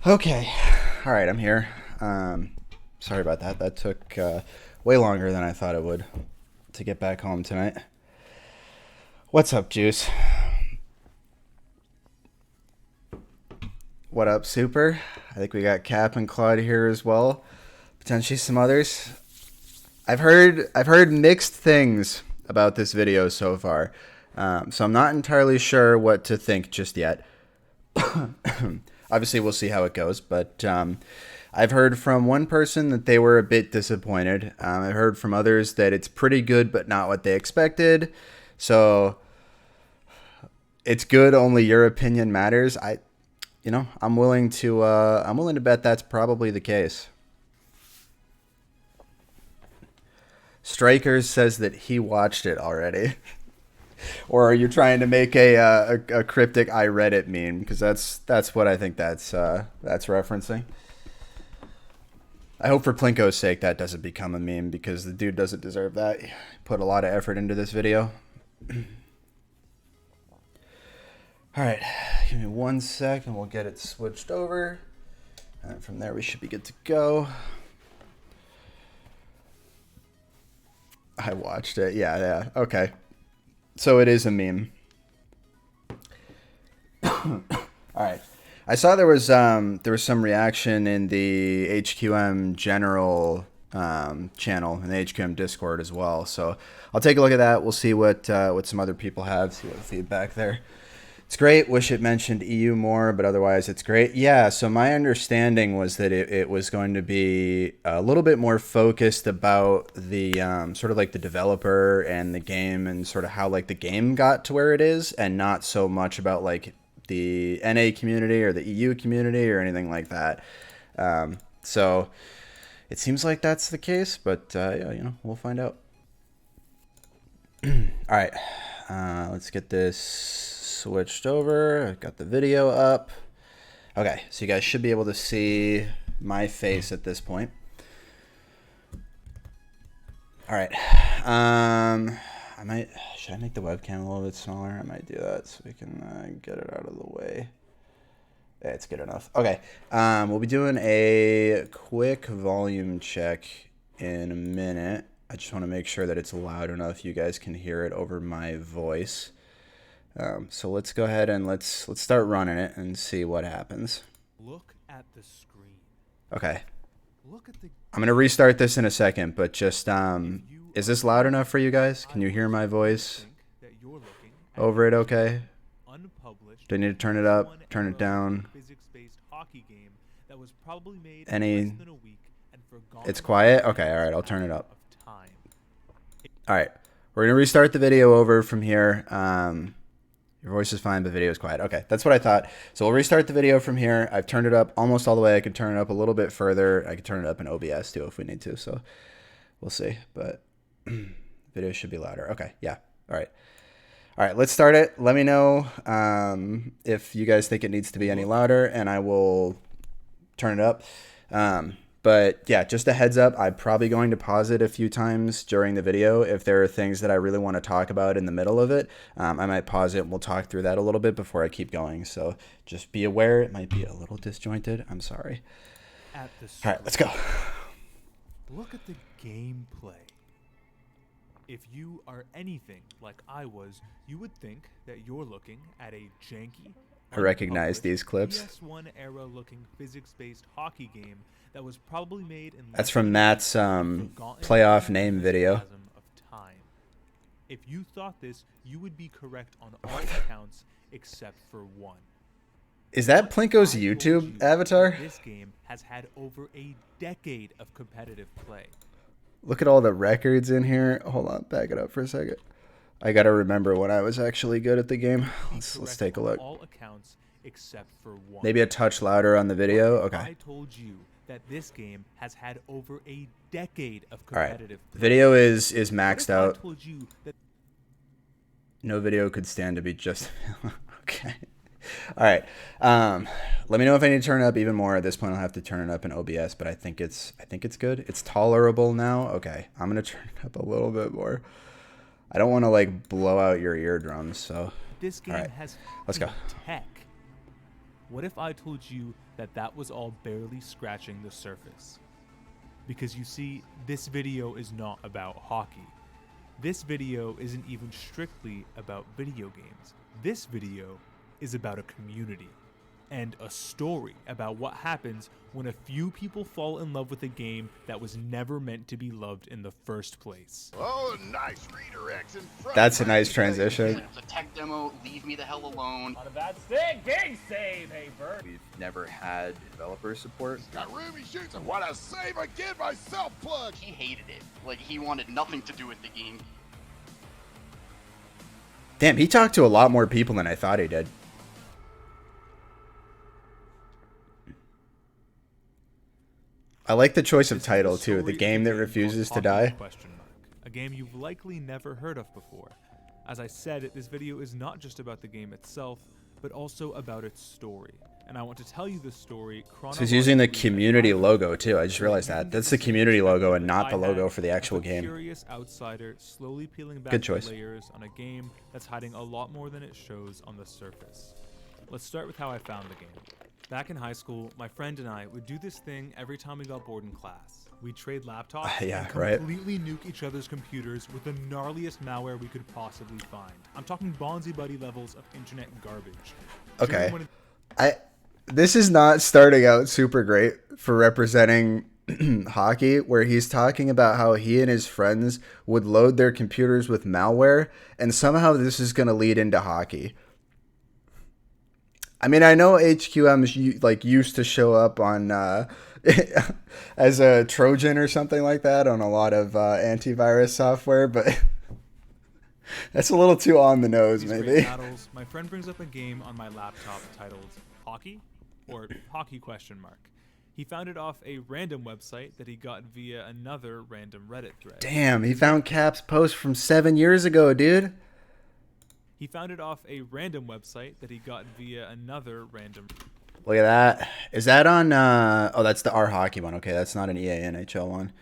Okay. All right, I'm here. Sorry about that. That took way longer than I thought it would to get back home tonight. What's up, Juice? What up, Super? I think we got Cap and Claude here as well. Potentially some others. I've heard mixed things about this video so far, so I'm not entirely sure what to think just yet. Obviously, we'll see how it goes, but I've heard from one person that they were a bit disappointed. I've heard from others that it's pretty good, but not what they expected. So it's good. Only your opinion matters. I'm willing to bet that's probably the case. Strikers says that he watched it already. Or are you trying to make a cryptic I read it meme? Because that's what I think that's referencing. I hope for Plinko's sake that doesn't become a meme because the dude doesn't deserve that. He put a lot of effort into this video. All right, give me 1 sec and we'll get it switched over. And from there we should be good to go. I watched it. Yeah. Okay. So it is a meme. All right. I saw there was some reaction in the HQM general channel and the HQM Discord as well. So I'll take a look at that. We'll see what some other people have. See what the feedback there. It's great. Wish it mentioned EU more, but otherwise it's great. Yeah, so my understanding was that it was going to be a little bit more focused about the sort of like the developer and the game and sort of how like the game got to where it is and not so much about like the NA community or the EU community or anything like that. So it seems like that's the case, but yeah, we'll find out. All right, let's get this switched over. I've got the video up. Okay, so you guys should be able to see my face at this point. All right. Should I make the webcam a little bit smaller? I might do that so we can get it out of the way. Yeah, it's good enough. Okay. We'll be doing a quick volume check in a minute. I just want to make sure that it's loud enough you guys can hear it over my voice. So let's go ahead and let's start running it and see what happens. Look at the screen. Okay. Look at the. I'm gonna restart this in a second, but just is this loud enough for you guys? Can you hear my voice over it? Okay. Do I need to turn it up? Turn it down? Any? It's quiet? Okay, alright, I'll turn it up. Alright, we're gonna restart the video over from here. Your voice is fine, but video is quiet. Okay, that's what I thought. So we'll restart the video from here. I've turned it up almost all the way. I could turn it up a little bit further. I could turn it up in OBS too if we need to. So we'll see. But video should be louder. Okay, yeah. All right. All right, let's start it. Let me know if you guys think it needs to be any louder, and I will turn it up. But yeah, just a heads up, I'm probably going to pause it a few times during the video. If there are things that I really want to talk about in the middle of it, I might pause it and we'll talk through that a little bit before I keep going. So just be aware it might be a little disjointed. I'm sorry. All right, let's go. Look at the gameplay. If you are anything like I was, you would think that you're looking at a janky, I recognize these clips. PS1 era looking physics-based hockey game that was probably made in. That's from Matt's playoff name video. If you thought this, you would be correct on all accounts except for one. Is that Plinko's YouTube avatar? This game has had over a decade of competitive play. Look at all the records in here. Hold on, back it up for a second. I gotta remember when I was actually good at the game. Let's take a look. All accounts except for one. Maybe a touch louder on the video. Okay. I told you that this game has had over a decade of competitive play. Video is maxed out. No video could stand to be just okay. All right. Let me know if I need to turn it up even more. At this point, I'll have to turn it up in OBS, but I think it's good. It's tolerable now. Okay, I'm gonna turn it up a little bit more. I don't want to like blow out your eardrums, so this game has let's go. Tech. What if I told you that that was all barely scratching the surface? Because you see, this video is not about hockey. This video isn't even strictly about video games. This video is about a community and a story about what happens when a few people fall in love with a game that was never meant to be loved in the first place. Oh, nice redirects in front. That's a nice transition. It's a tech demo, leave me the hell alone. Not a bad stick, big save, hey Bert. We've never had developer support. Got Ruby shoots and what a save again by self-plug. He hated it. Like, he wanted nothing to do with the game. Damn, he talked to a lot more people than I thought he did. I like the choice of title too. The game that refuses to die. A game you've likely never heard of before. As I said, this video is not just about the game itself, but also about its story. And I want to tell you the story chronologically. So he's using the community logo too. I just realized that. That's the community logo and not the logo for the actual game. Curious outsider slowly peeling back Good choice. the layers on a game that's hiding a lot more than it shows on the surface. Let's start with how I found the game. Back in high school, my friend and I would do this thing every time we got bored in class. We'd trade laptops Yeah, and right. completely nuke each other's computers with the gnarliest malware we could possibly find. I'm talking Bonzi Buddy levels of internet garbage. Okay. During one of- This is not starting out super great for representing hockey, where he's talking about how he and his friends would load their computers with malware, and somehow this is going to lead into hockey. I mean, I know HQM used to show up on as a Trojan or something like that on a lot of antivirus software, but that's a little too on the nose, these maybe. great battles, my friend brings up a game on my laptop titled Hockey? Or Hockey question mark. He found it off a random website that he got via another random Reddit thread. Damn, he found Cap's post from 7 years ago, dude. He found it off a random website that he got via another random. Look at that. Is that on oh, that's the our hockey one. Okay, that's not an EA NHL one.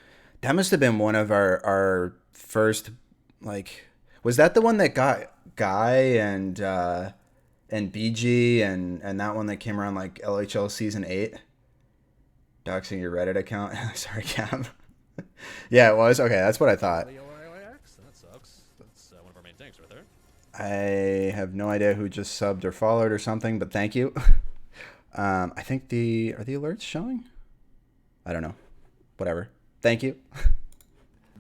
That must have been one of our first, like, was that the one that got Guy and BG and that one that came around like LHL season 8? Doxing your Reddit account. Sorry, Cap. Yeah, it was. Okay, that's what I thought. That sucks. That's one of our main tanks right there. I have no idea who just subbed or followed or something, but thank you. I think are the alerts showing? I don't know. Whatever. Thank you.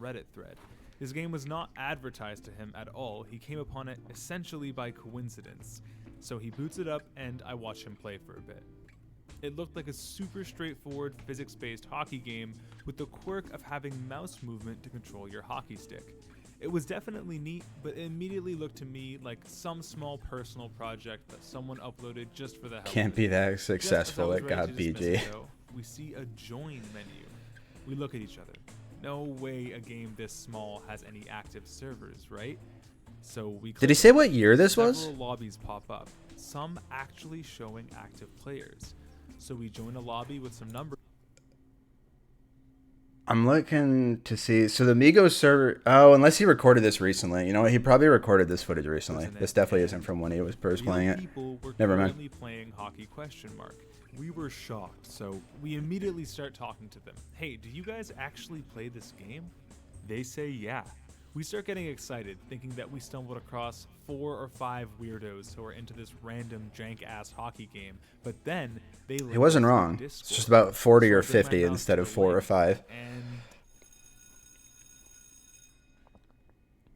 Reddit thread. This game was not advertised to him at all. He came upon it essentially by coincidence. So he boots it up and I watch him play for a bit. It looked like a super straightforward physics-based hockey game with the quirk of having mouse movement to control your hockey stick. It was definitely neat, but it immediately looked to me like some small personal project that someone uploaded just for the hell of Can't it. be that Just as I successful. was It got ready to dismiss BG. it, though, we see a join menu. We look at each other. No way a game this small has any active servers, right? So we Did he say what year this was? Several lobbies pop up, some actually showing active players. So we join a lobby with some numbers. I'm looking to see. So the Migos server. Oh, unless he recorded this recently. You know what? He probably recorded this footage recently. This definitely isn't from when he was first playing it. People were Never mind. currently playing hockey question mark. We were shocked, so we immediately start talking to them. Hey, do you guys actually play this game? They say yeah. We start getting excited, thinking that we stumbled across 4 or 5 weirdos who are into this random jank-ass hockey game. But then they He wasn't wrong. It's just about 40 or 50 instead of 4 or 5. And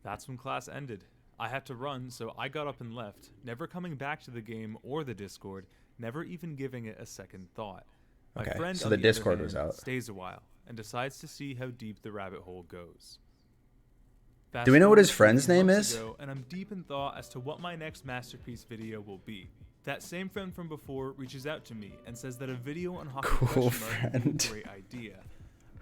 that's when class ended. I had to run, so I got up and left, never coming back to the game or the Discord, never even giving it a second thought. My Okay, friend, so on the other Discord hand, was out. stays a while and decides to see how deep the rabbit hole goes. Do we know what his Fast friend's forward a few name months is? ago, and I'm deep in thought as to what my next masterpiece video will be. That same friend from before reaches out to me and says that a video on hockey Cool question mark would be friend. a great idea.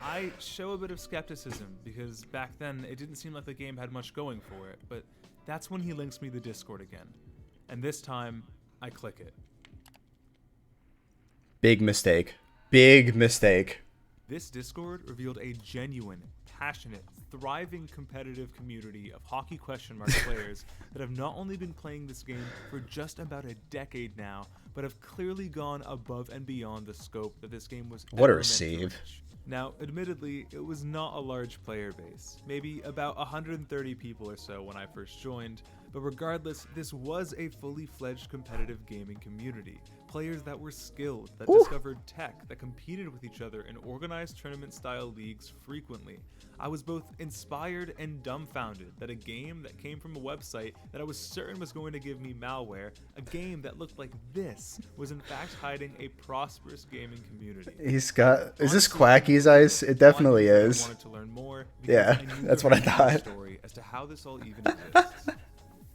I show a bit of skepticism because back then it didn't seem like the game had much going for it, but that's when he links me the Discord again. And this time, I click it. Big mistake. Big mistake. This Discord revealed a genuine, passionate, thriving competitive community of hockey question mark players that have not only been playing this game for just about a decade now, but have clearly gone above and beyond the scope that this game was What a ever meant to receive. reach. Now, admittedly, it was not a large player base, maybe about 130 people or so when I first joined, but regardless, this was a fully fledged competitive gaming community. Players that were skilled, that discovered tech, that competed with each other in organized tournament-style leagues frequently. I was both inspired and dumbfounded that a game that came from a website that I was certain was going to give me malware, a game that looked like this, was in fact hiding a prosperous gaming community. He's got. Is this Quacky's ice? It definitely I is. wanted to learn more because Yeah, I knew that's there what I had to be a thought. story as to how this all even exists.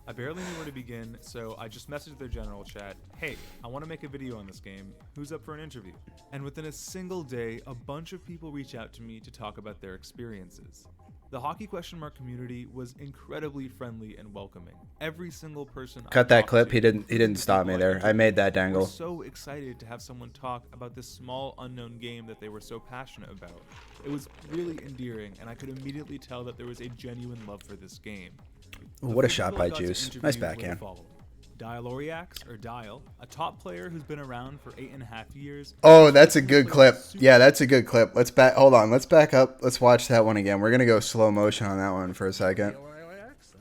I barely knew where to begin, so I just messaged their general chat, "Hey, I want to make a video on this game. Who's up for an interview?" And within a single day, a bunch of people reach out to me to talk about their experiences. The hockey question mark community was incredibly friendly and welcoming. Every single person I Cut that talked clip. to, He didn't including the stop me people I there. I made that were dangle. so excited to have someone talk about this small unknown game that they were so passionate about. It was really endearing, and I could immediately tell that there was a genuine love for this game. Ooh, what a The shot people by I got to Juice. interview Nice were the backhand. following. Dialoriax, or Dial, a top player who's been around for 8.5 years. Oh, that's a good Plays clip. super- Yeah, that's a good clip. Let's back. Hold on. Let's back up. Let's watch that one again. We're gonna go slow motion on that one for a second. That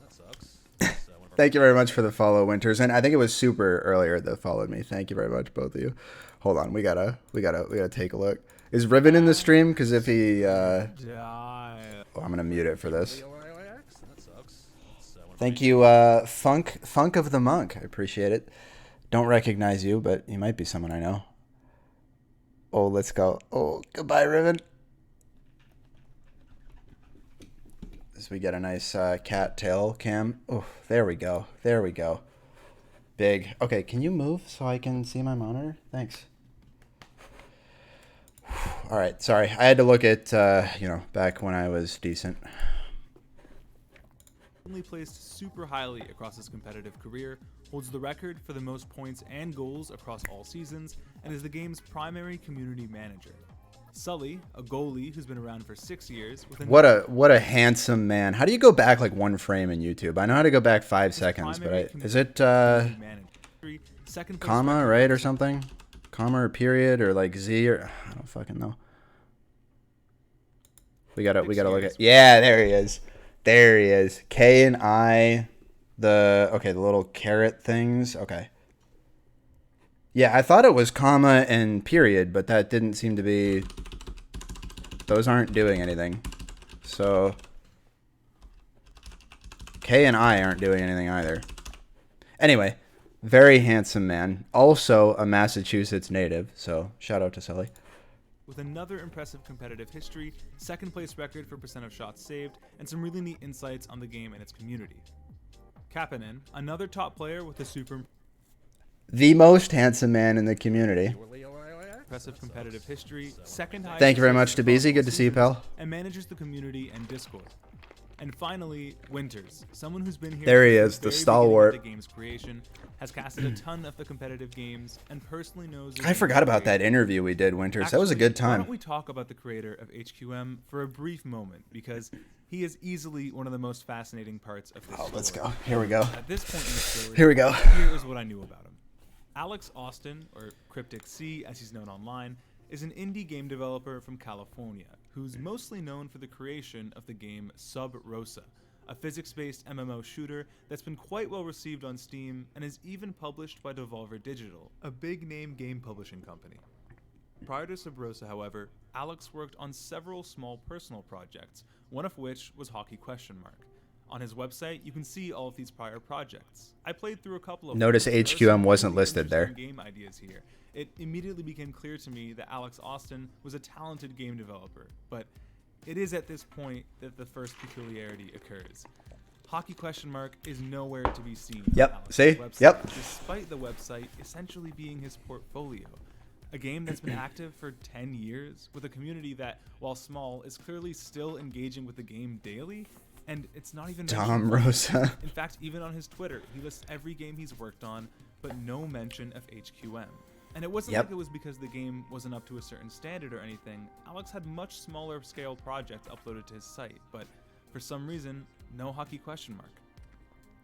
sucks. That's, one of our Thank you very much for the follow, Winters, and I think it was Super earlier that followed me. Thank you very much, both of you. Hold on. We gotta take a look. Is Riven in the stream? Because if he, Dial. oh, I'm gonna mute it for this. That sucks. That's, one of our Thank main- you, Funk of the Monk. I appreciate it. Don't recognize you, but you might be someone I know. Oh, let's go. Oh, goodbye, Riven. As we get a nice cat tail cam. Oh, there we go. There we go. Big. Okay, can you move so I can see my monitor? Thanks. All right, sorry. I had to look at, back when I was decent. Placed super highly across his competitive career, holds the record for the most points and goals across all seasons, and is the game's primary community manager. Sully, a goalie who's been around for 6 years, with What a handsome man. How do you go back like one frame in YouTube? I know how to go back 5 seconds, but is it community manager. Second place comma, record- right, or something? Comma or period or like Z or I don't fucking know. We gotta look at. Yeah, there he is. There he is. K and I, the little caret things. Okay. Yeah, I thought it was comma and period, but that didn't seem to be. Those aren't doing anything. So K and I aren't doing anything either. Anyway, very handsome man. Also a Massachusetts native. So shout out to Sully. With another impressive competitive history, second place record for percent of shots saved, and some really neat insights on the game and its community. Kapanen, another top player with a super The most handsome man in the community. impressive competitive history, second highest. Thank you very much, across Debeezy. all Good to see you, seasons, pal. And manages the community and Discord. And finally, Winters, someone who's been here There he since is, the very beginning stalwart. of the game's creation, has casted a ton of the competitive games, and personally knows. the I game's forgot about that creation. interview we did, Winters. That was a Actually, good Why time. don't we talk about the creator of HQM for a brief moment, because he is easily one of the most fascinating parts of this Oh, let's story. go. Here we go. At this point in the story, Here we go. Here is what I knew about him. Alex Austin, or Cryptic C as he's known online, is an indie game developer from California who's mostly known for the creation of the game Sub Rosa, a physics-based MMO shooter that's been quite well received on Steam and is even published by Devolver Digital, a big-name game publishing company. Prior to Sub Rosa, however, Alex worked on several small personal projects, one of which was Hockey Question Mark. On his website, you can see all of these prior projects. I played through a couple of Notice them, and there are HQM some wasn't really listed there. interesting game ideas here. It immediately became clear to me that Alex Austin was a talented game developer, but it is at this point that the first peculiarity occurs. Hockey Question Mark is nowhere to be seen. on Yep, Alex's see? website, Yep. Despite the website essentially being his portfolio. A game that's been active for 10 years, with a community that, while small, is clearly still engaging with the game daily, and it's not even Tom mentioned. Rosa. In fact, even on his Twitter, he lists every game he's worked on, but no mention of HQM. And it wasn't Yep. like it was because the game wasn't up to a certain standard or anything. Alex had much smaller scale projects uploaded to his site, but for some reason, no hockey question mark.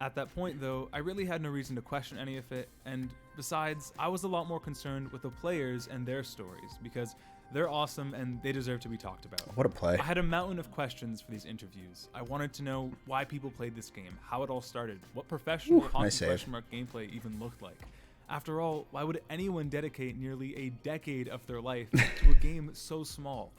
At that point though, I really had no reason to question any of it, and besides, I was a lot more concerned with the players and their stories, because they're awesome and they deserve to be talked about. What a play. I had a mountain of questions for these interviews. I wanted to know why people played this game, how it all started, what professional hockey nice save. question mark gameplay even looked like. After all, why would anyone dedicate nearly a decade of their life to a game so small?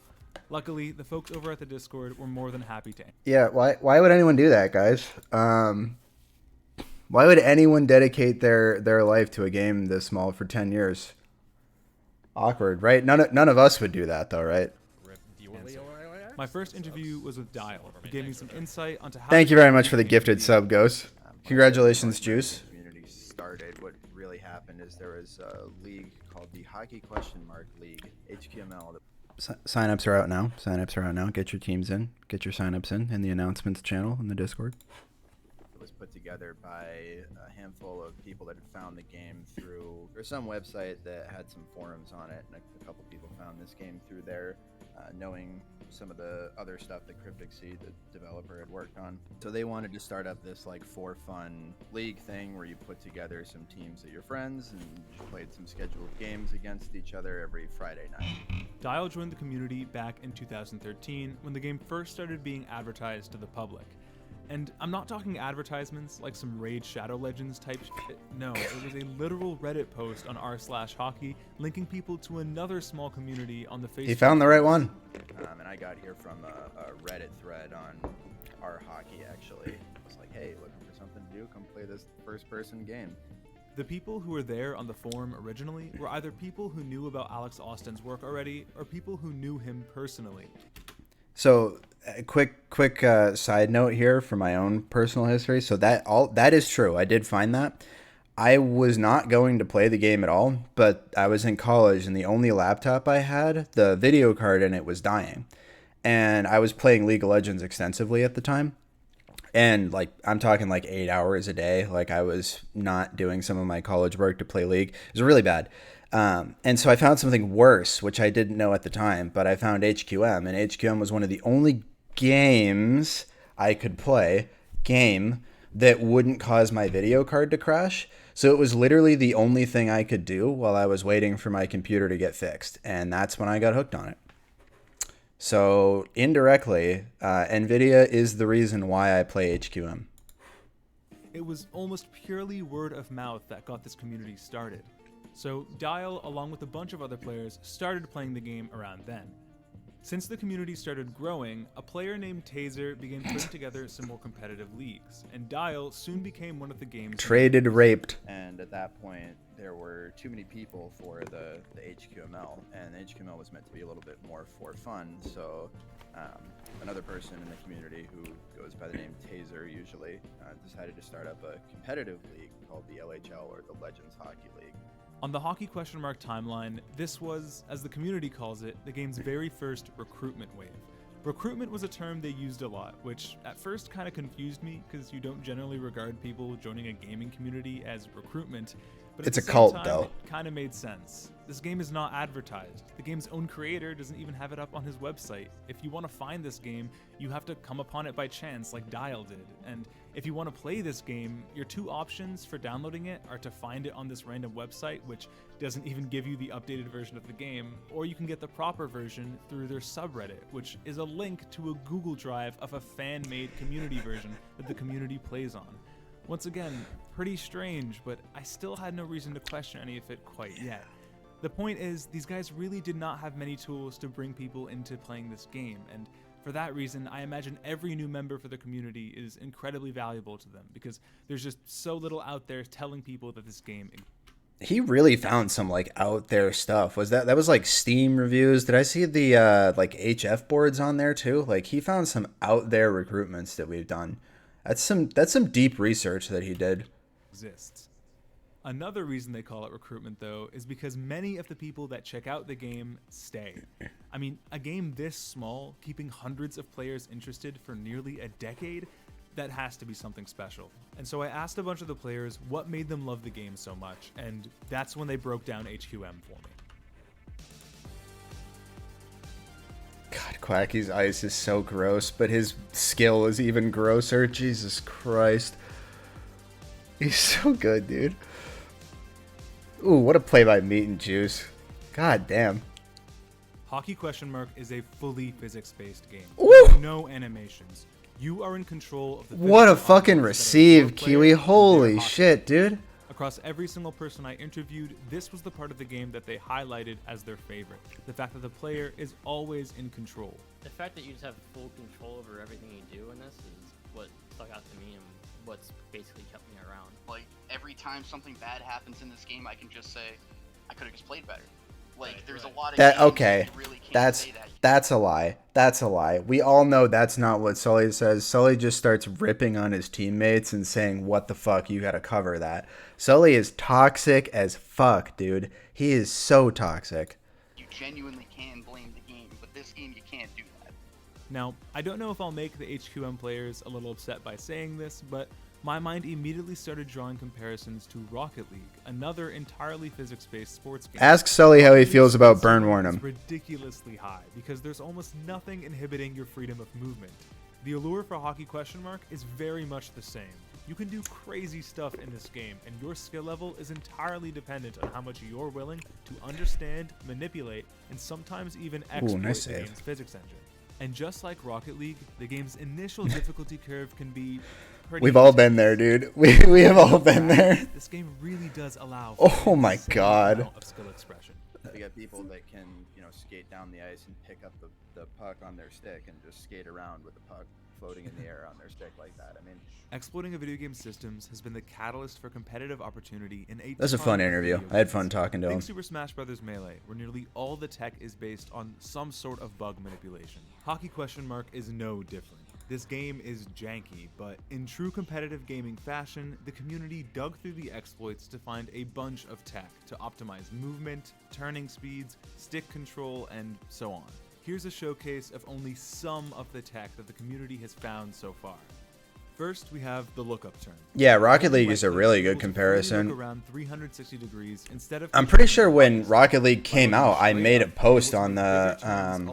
Luckily, the folks over at the Discord were more than happy to. Yeah, why would anyone do that, guys? Why would anyone dedicate their life to a game this small for 10 years? Awkward, right? None of us would do that, though, right? Rip, do you want to My first interview was with Dial, who gave me some insight onto how. Thank you very much for the gifted sub, Ghost. Congratulations, Juice. Community started. What really happened is there was a league called the Hockey Question Mark League, HQML. Sign-ups are out now. Sign-ups are out now. Get your teams in. Get your sign-ups in the announcements channel in the Discord. It was put together by a handful of people that had found the game through some website that had some forums on it, and a couple people found this game through there, knowing some of the other stuff that Cryptic Seed, the developer, had worked on. So they wanted to start up this like for fun league thing where you put together some teams of your friends and you played some scheduled games against each other every Friday night. Dial joined the community back in 2013 when the game first started being advertised to the public. And I'm not talking advertisements like some Raid Shadow Legends type shit. No, it was a literal Reddit post on r/hockey linking people to another small community on the Facebook. He found the right one. And I got here from a Reddit thread on our hockey, actually. It's like, hey, looking for something to do? Come play this first-person game. The people who were there on the forum originally were either people who knew about Alex Austin's work already or people who knew him personally. So, a quick side note here for my own personal history. So that is true. I did find that. I was not going to play the game at all, but I was in college and the only laptop I had, the video card in it was dying. And I was playing League of Legends extensively at the time. And like I'm talking like 8 hours a day. Like I was not doing some of my college work to play League. It was really bad. And so I found something worse, which I didn't know at the time, but I found HQM, and HQM was one of the only games I could play, that wouldn't cause my video card to crash. So it was literally the only thing I could do while I was waiting for my computer to get fixed. And that's when I got hooked on it. So indirectly, NVIDIA is the reason why I play HQM. It was almost purely word of mouth that got this community started. So Dial, along with a bunch of other players, started playing the game around then. Since the community started growing, a player named Taser began putting together some more competitive leagues, and Dial soon became one of the game's Traded, raped. And at that point, there were too many people for the HQML, and the HQML was meant to be a little bit more for fun. So another person in the community who goes by the name Taser usually decided to start up a competitive league called the LHL, or the Legends Hockey League. On the Hockey Question Mark timeline, this was, as the community calls it, the game's very first recruitment wave. Recruitment was a term they used a lot, which at first kind of confused me because you don't generally regard people joining a gaming community as recruitment. But It's at a the cult, same time, though. It kind of made sense. This game is not advertised. The game's own creator doesn't even have it up on his website. If you want to find this game, you have to come upon it by chance like Dial did. And if you want to play this game, your two options for downloading it are to find it on this random website, which doesn't even give you the updated version of the game, or you can get the proper version through their subreddit, which is a link to a Google Drive of a fan-made community version that the community plays on. Once again, pretty strange, but I still had no reason to question any of it quite yet. The point is, these guys really did not have many tools to bring people into playing this game, and for that reason, I imagine every new member for the community is incredibly valuable to them, because there's just so little out there telling people that this game exists. He really found some like out there stuff. That was like Steam reviews? Did I see the like HF boards on there too? Like he found some out there recruitments that we've done. That's some deep research that he did. Another reason they call it recruitment, though, is because many of the people that check out the game stay. I mean, a game this small, keeping hundreds of players interested for nearly a decade, That has to be something special. And so I asked a bunch of the players what made them love the game so much, and that's when they broke down HQM for me. God, Quacky's ice is so gross, but his skill is even grosser. Jesus Christ. He's so good, dude. Ooh, what a play by Meat and Juice. God damn. Hockey ? Is a fully physics-based game. Woo! No animations. You are in control of the What a physical fucking objects that are your receive, player Kiwi. and their Holy hockey. shit, dude. Across every single person I interviewed, this was the part of the game that they highlighted as their favorite. The fact that the player is always in control. The fact that you just have full control over everything you do in this is what stuck out to me and what's basically kept me around. Like, every time something bad happens in this game, I can just say, I could have just played better. Like, there's a lot of That games okay. you really can't That's say that. that's a lie. That's a lie. We all know that's not what Sully says. Sully just starts ripping on his teammates and saying, "What the fuck? You got to cover that." Sully is toxic as fuck, dude. He is so toxic. You genuinely can blame the game, but this game you can't do that. Now, I don't know if I'll make the HQM players a little upset by saying this, but my mind immediately started drawing comparisons to Rocket League, another entirely physics-based sports game. Ask Sully how he Rocket feels League's about speed Burn is Warnham. ridiculously high because there's almost nothing inhibiting your freedom of movement. The allure for Hockey ? Is very much the same. You can do crazy stuff in this game, and your skill level is entirely dependent on how much you're willing to understand, manipulate, and sometimes even exploit nice the save. game's physics engine. And just like Rocket League, the game's initial difficulty curve can be pretty We've all intense. been there, dude. We have all been there. This game really does allow for Oh an my insane God. amount of skill expression. We got people that can, skate down the ice and pick up the puck on their stick and just skate around with the puck floating in the air on their stick like that. I mean, Exploiting a video game's systems has been the catalyst for competitive opportunity in a That was a fun ton of interview. video I had games. fun talking to Think him. Super Smash Bros. Melee, where nearly all the tech is based on some sort of bug manipulation. Hockey ? Is no different. This game is janky, but in true competitive gaming fashion, the community dug through the exploits to find a bunch of tech to optimize movement, turning speeds, stick control, and so on. Here's a showcase of only some of the tech that the community has found so far. First, we have the lookup turn. Yeah, Rocket League Right is a click really is good able to fully comparison. look around 360 degrees instead of I'm pretty sure controlling when the Rocket League by came looking out, I straight made a up, post you're able on to the make bigger turns a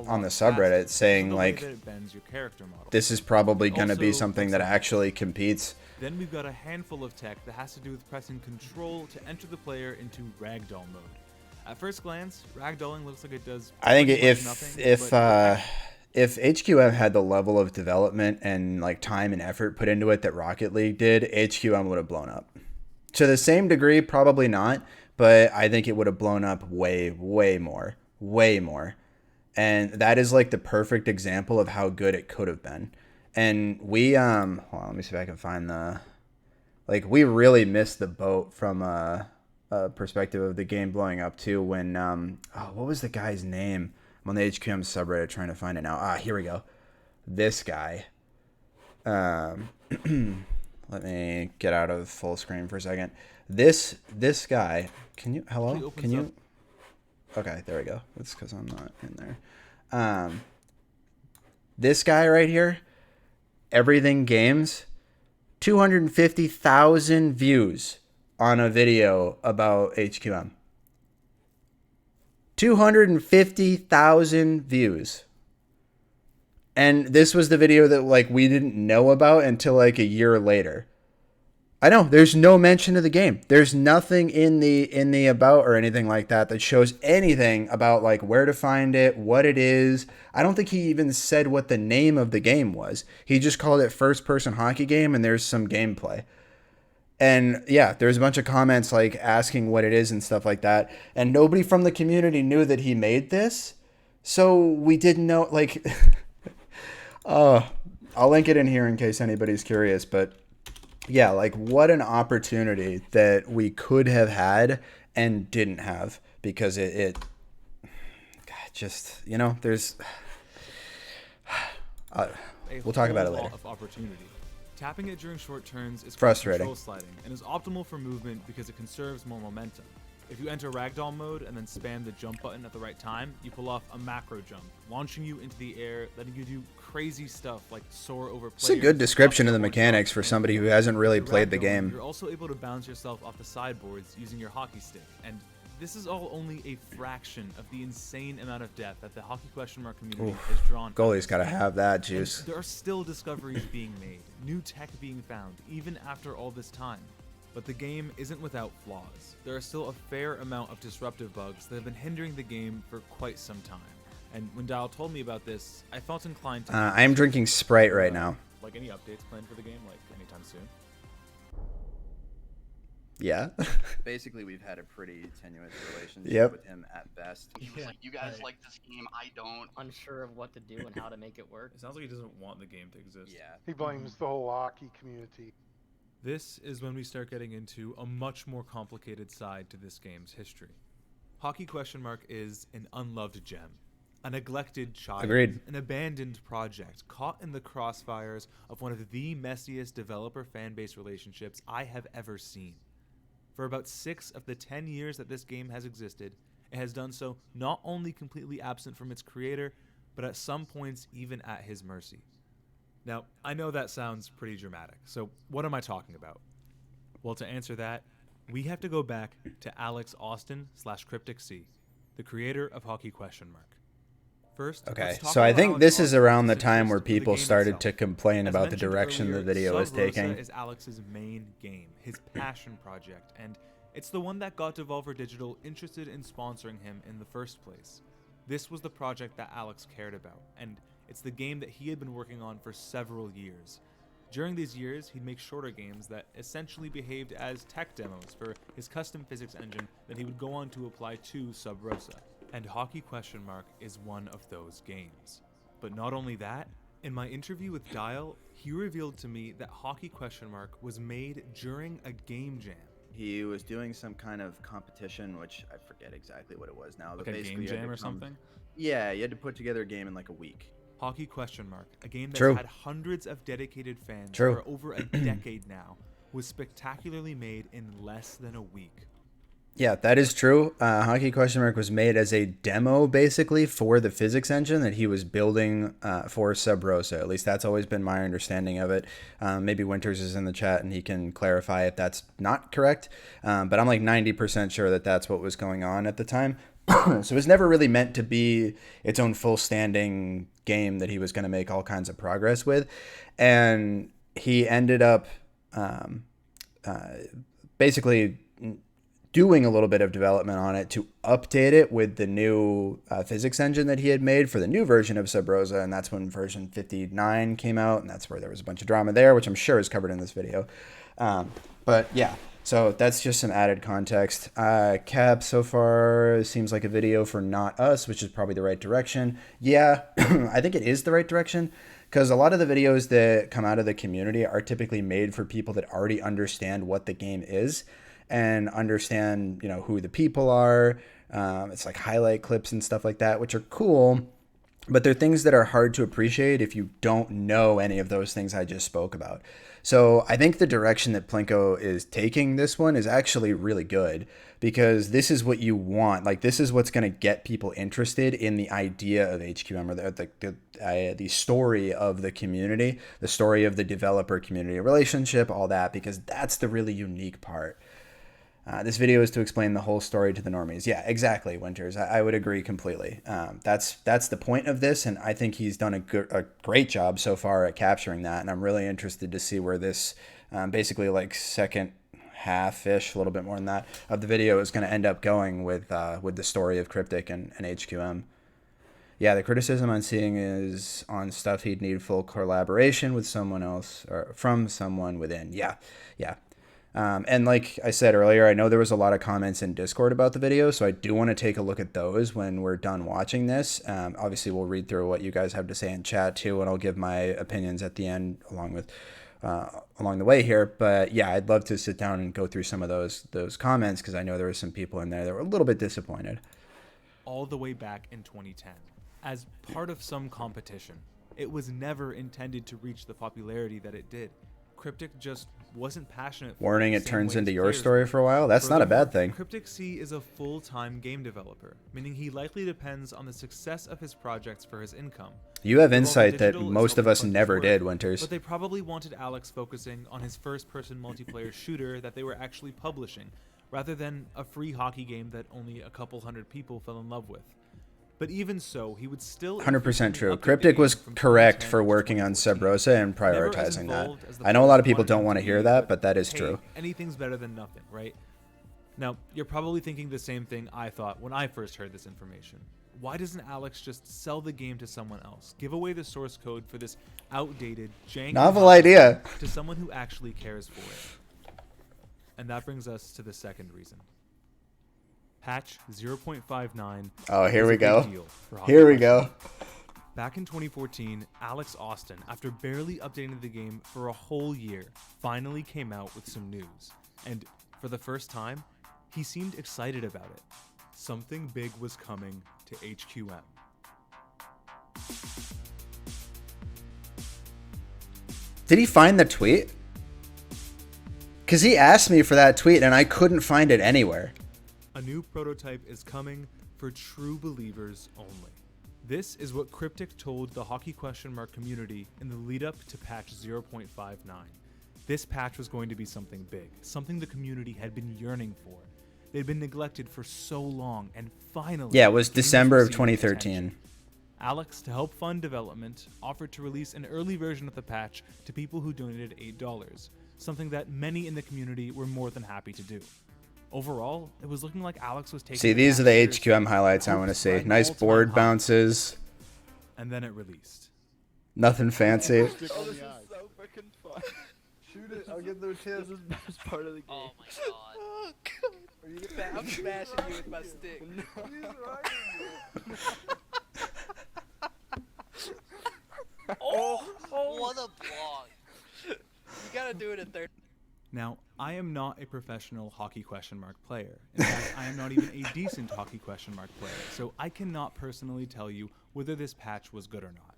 on the lot subreddit faster saying because of the way like that it bends your character model. this is probably going to be Also, something that flexible. actually competes. Then we've got a handful of tech that has to do with pressing control to enter the player into ragdoll mode. At first glance, ragdolling looks like it does I think pretty much nothing, but if HQM had the level of development and like time and effort put into it that Rocket League did, HQM would have blown up. To the same degree, probably not, but I think it would have blown up way more. And that is like the perfect example of how good it could have been. And we hold on, let me see if I can find we really missed the boat from a perspective of the game blowing up too when what was the guy's name? I'm on the HQM subreddit trying to find it now. Here we go. This guy. Let me get out of full screen for a second. This guy. Can you? Hello? Actually opens Can you? up. Okay, there we go. That's because I'm not in there. This guy right here. Everything Games. 250,000 views on a video about HQM. 250,000 views. And this was the video that we didn't know about until a year later. I know there's no mention of the game. There's nothing in the about or anything like that that shows anything about where to find it, what it is. I don't think he even said what the name of the game was. He just called it first person hockey game and there's some gameplay. And yeah, there's a bunch of comments asking what it is and stuff like that. And nobody from the community knew that he made this. So we didn't know I'll link it in here in case anybody's curious, but yeah, what an opportunity that we could have had and didn't have because it just, there's we'll talk about it later. Of opportunity. Tapping it during short turns is Frustrating. control sliding and is optimal for movement because it conserves more momentum. If you enter ragdoll mode and then spam the jump button at the right time, you pull off a macro jump, launching you into the air, letting you do crazy stuff like soar over players. It's a good description of the up mechanics for somebody who hasn't really With played the ragdolling, game. You're also able to bounce yourself off the sideboards using your hockey stick, and this is all only a fraction of the insane amount of depth that the Hockey Question Mark community has drawn. Goalie's got to have that And juice. there are still discoveries being made, new tech being found, even after all this time. But the game isn't without flaws. There are still a fair amount of disruptive bugs that have been hindering the game for quite some time. And when Dial told me about this, I felt inclined to... I am drinking Sprite right now. Like any updates planned for the game, like anytime soon? Yeah. Basically, we've had a pretty tenuous relationship Yep. with him at best. He was like, "You guys like this game? I don't." Unsure of what to do and how to make it work. It sounds like he doesn't want the game to exist. Yeah. He blames the whole hockey community. This is when we start getting into a much more complicated side to this game's history. Hockey Question Mark is an unloved gem, a neglected child, Agreed. an abandoned project caught in the crossfires of one of the messiest developer fan-base relationships I have ever seen. For about 6 of the 10 years that this game has existed, it has done so not only completely absent from its creator, but at some points even at his mercy. Now, I know that sounds pretty dramatic, so what am I talking about? Well, to answer that, we have to go back to Alex Austin / Cryptic C, the creator of Hockey Question Mark. First, Okay, let's talk so I about think Alex this is Austin's around the time interest where in the people game started itself. to complain As about the mentioned direction the earlier, video was Sub Rosa taking. is Alex's main game, his passion project, and it's the one that got Devolver Digital interested in sponsoring him in the first place. This was the project that Alex cared about, and it's the game that he had been working on for several years. During these years, he'd make shorter games that essentially behaved as tech demos for his custom physics engine that he would go on to apply to Sub Rosa. And Hockey Question Mark is one of those games. But not only that, in my interview with Dial, he revealed to me that Hockey Question Mark was made during a game jam. He was doing some kind of competition, which I forget exactly what it was now. Like but a basically game you had jam to or something? Yeah, you had to put together a game in like a week. Hockey Question Mark, a game that's True. had hundreds of dedicated fans True. for over a decade now, was spectacularly made in less than a week. Yeah, that is true. Hockey Question Mark was made as a demo, basically, for the physics engine that he was building for Sub Rosa. At least that's always been my understanding of it. Maybe Winters is in the chat and he can clarify if that's not correct. But I'm like 90% sure that that's what was going on at the time. So it was never really meant to be its own full standing game that he was going to make all kinds of progress with. And he ended up basically doing a little bit of development on it to update it with the new physics engine that he had made for the new version of Sub Rosa, and that's when version 59 came out, and that's where there was a bunch of drama there, which I'm sure is covered in this video. But yeah, so that's just some added context. Cap, so far, seems like a video for Not Us, which is probably the right direction. Yeah, I think it is the right direction, because a lot of the videos that come out of the community are typically made for people that already understand what the game is, and understand, you know, who the people are. It's like highlight clips and stuff like that, which are cool, but they're things that are hard to appreciate if you don't know any of those things I just spoke about. So I think the direction that Plinko is taking this one is actually really good, because this is what you want. Like, this is what's going to get people interested in the idea of HQM, or the story of the community, the story of the developer community relationship, all that, because that's the really unique part. This video is to explain the whole story to the normies. Yeah, exactly, Winters. I would agree completely. That's the point of this, and I think he's done a great job so far at capturing that, and I'm really interested to see where this basically like second half-ish, a little bit more than that, of the video is going to end up going with the story of Cryptic and HQM. Yeah, the criticism I'm seeing is on stuff he'd need full collaboration with someone else, or from someone within. Yeah. And like I said earlier, I know there was a lot of comments in Discord about the video, so I do want to take a look at those when we're done watching this. Obviously, we'll read through what you guys have to say in chat too, and I'll give my opinions at the end along the way here. But yeah, I'd love to sit down and go through some of those comments, because I know there were some people in there that were a little bit disappointed. All the way back in 2010, as part of some competition. It was never intended to reach the popularity that it did. Cryptic just wasn't passionate for Warning, the it same turns way into his your players story were. for a while. That's not a bad Furthermore, thing. Cryptic Sea is a full-time game developer, meaning he likely depends on the success of his projects for his income. You have Devolver insight that Digital is most of helping us fund his never work, did, Winters. But they probably wanted Alex focusing on his first-person multiplayer shooter that they were actually publishing, rather than a free hockey game that only a couple hundred people fell in love with. But even so, he would still 100% true. increasingly update the Cryptic was game from correct 2010 for to working on 2014. Sub Rosa and Never as prioritizing that. involved as the I know a lot of players people don't want wanted to him hear be, that, but that is hey, true. Anything's better than nothing, right? Now, you're probably thinking the same thing I thought when I first heard this information. Why doesn't Alex just sell the game to someone else? Give away the source code for this outdated, janky Novel idea. to someone who actually cares for it. And that brings us to the second reason. Patch 0.59. Oh, here was we a big go. deal for Hockey Here we Question. go. Back in 2014, Alex Austin, after barely updating the game for a whole year, finally came out with some news. And for the first time, he seemed excited about it. Something big was coming to HQM. Did he find the tweet? Because he asked me for that tweet and I couldn't find it anywhere. A new prototype is coming for true believers only. This is what Cryptic told the Hockey Question Mark community in the lead up to patch 0.59. This patch was going to be something big, something the community had been yearning for. They'd been neglected for so long, and finally... Yeah, it was games December of received 2013. attention. Alex, to help fund development, offered to release an early version of the patch to people who donated $8, something that many in the community were more than happy to do. Overall, it was looking like Alex was taking... See, these are the HQM highlights I want to see. Nice board bounces. And then it released. Nothing fancy. Oh, this is so freaking fun. Shoot it, I'll get the tip. This is the best part of the game. Oh my god. I'm smashing you with my stick. What a block. You gotta do it at third. Now, I am not a professional Hockey Question Mark player. In fact, I am not even a decent Hockey Question Mark player, so I cannot personally tell you whether this patch was good or not.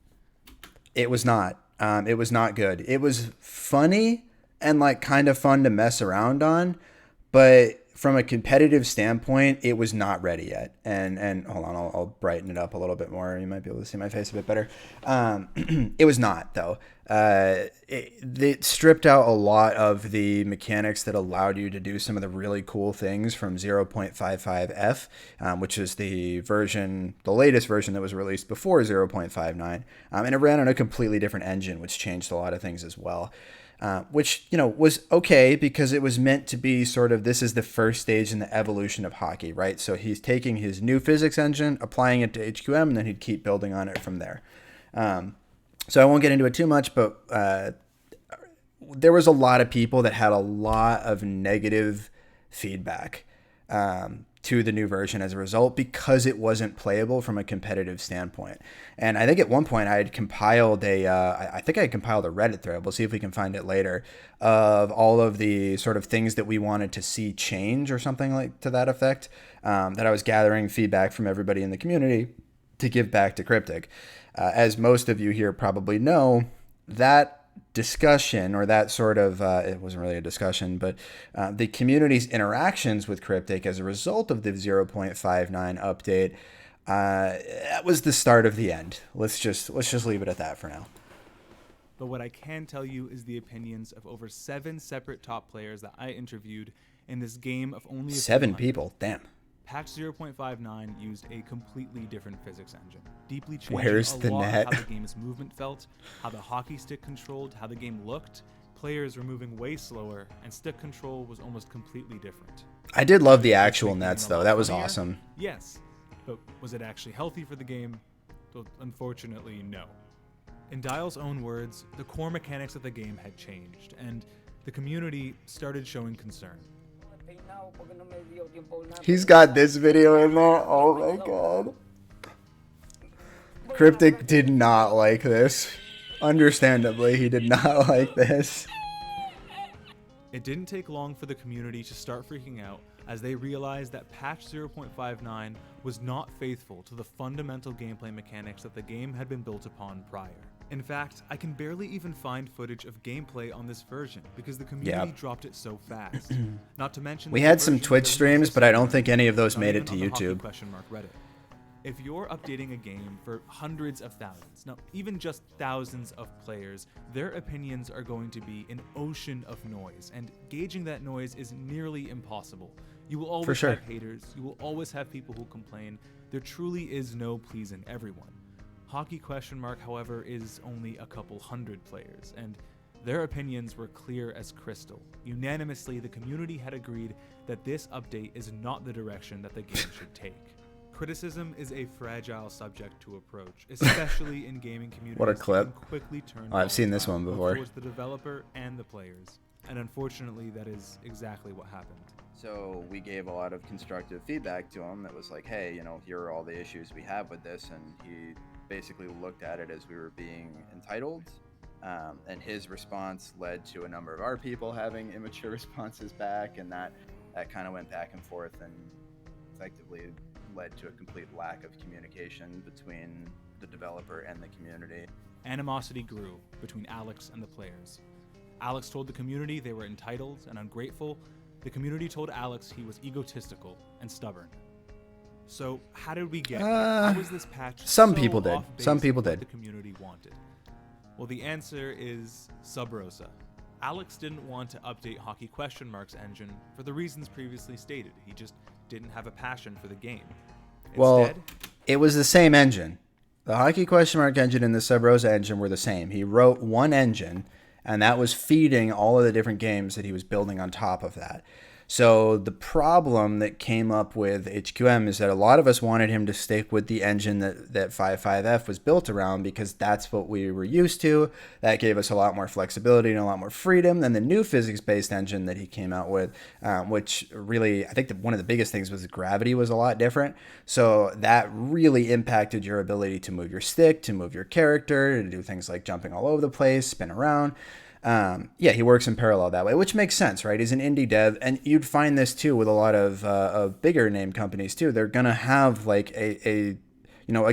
It was not. It was not good. It was funny and like kind of fun to mess around on, but from a competitive standpoint, it was not ready yet. And hold on, I'll brighten it up a little bit more. You might be able to see my face a bit better. It was not, though. It stripped out a lot of the mechanics that allowed you to do some of the really cool things from 0.55F, which is the latest version that was released before 0.59. And it ran on a completely different engine, which changed a lot of things as well. Which, was okay because it was meant to be sort of, this is the first stage in the evolution of hockey, right? So he's taking his new physics engine, applying it to HQM, and then he'd keep building on it from there. So I won't get into it too much, but there was a lot of people that had a lot of negative feedback to the new version as a result because it wasn't playable from a competitive standpoint. And I think at one point I had compiled I think I compiled a Reddit thread, we'll see if we can find it later, of all of the sort of things that we wanted to see change or something like to that effect, that I was gathering feedback from everybody in the community to give back to Cryptic. As most of you here probably know, that discussion, or that sort of, it wasn't really a discussion, but the community's interactions with Cryptic as a result of the 0.59 update, that was the start of the end. Let's just leave it at that for now. But what I can tell you is the opinions of over 7 separate top players that I interviewed in this game of only 7 people, damn. Patch 0.59 used a completely different physics engine, deeply changing Where's a the lot net? of how the game's movement felt, how the hockey stick controlled, how the game looked. Players were moving way slower, and stick control was almost completely different. I did love the actual Making the nets, game a though. lot That was funnier? awesome. Yes, but was it actually healthy for the game? Well, unfortunately, no. In Dial's own words, the core mechanics of the game had changed, and the community started showing concern. He's got this video in there. Oh my god. Cryptic did not like this. Understandably, he did not like this. It didn't take long for the community to start freaking out as they realized that patch 0.59 was not faithful to the fundamental gameplay mechanics that the game had been built upon prior. In fact, I can barely even find footage of gameplay on this version because the community dropped it so fast. Not to mention We the had some version Twitch doesn't streams, exist but I don't anymore, think any of those not made even it to on the Hockey YouTube. Question Mark Reddit. If you're updating a game for hundreds of thousands, no, even just thousands of players, their opinions are going to be an ocean of noise, and gauging that noise is nearly impossible. You will always sure. have haters, you will always have people who complain. There truly is no pleasing everyone. Hockey Question Mark, however, is only a couple hundred players, and their opinions were clear as crystal. Unanimously, the community had agreed that this update is not the direction that the game should take. Criticism is a fragile subject to approach, especially in gaming communities. What a clip. That can quickly turn Oh, I've seen this volatile, one both before. towards the developer and the players. And unfortunately, that is exactly what happened. So we gave a lot of constructive feedback to him that was like, hey, here are all the issues we have with this. And he basically looked at it as we were being entitled. And his response led to a number of our people having immature responses back. And that kind of went back and forth and effectively led to a complete lack of communication between the developer and the community. Animosity grew between Alex and the players. Alex told the community they were entitled and ungrateful. The community told Alex he was egotistical and stubborn. So how did we get here? How was this patch some so people did. off base Some people from did. what the community wanted? Well, the answer is Sub Rosa. Alex didn't want to update Hockey Question Mark's engine for the reasons previously stated. He just didn't have a passion for the game. Well, Instead, it was the same engine. The Hockey Question Mark engine and the Sub Rosa engine were the same. He wrote one engine, and that was feeding all of the different games that he was building on top of that. So the problem that came up with HQM is that a lot of us wanted him to stick with the engine that 55F was built around because that's what we were used to. That gave us a lot more flexibility and a lot more freedom than the new physics-based engine that he came out with, which really, I think one of the biggest things was the gravity was a lot different. So that really impacted your ability to move your stick, to move your character, to do things like jumping all over the place, spin around. He works in parallel that way, which makes sense, right? He's an indie dev, and you'd find this too with a lot of bigger name companies too. They're gonna have like a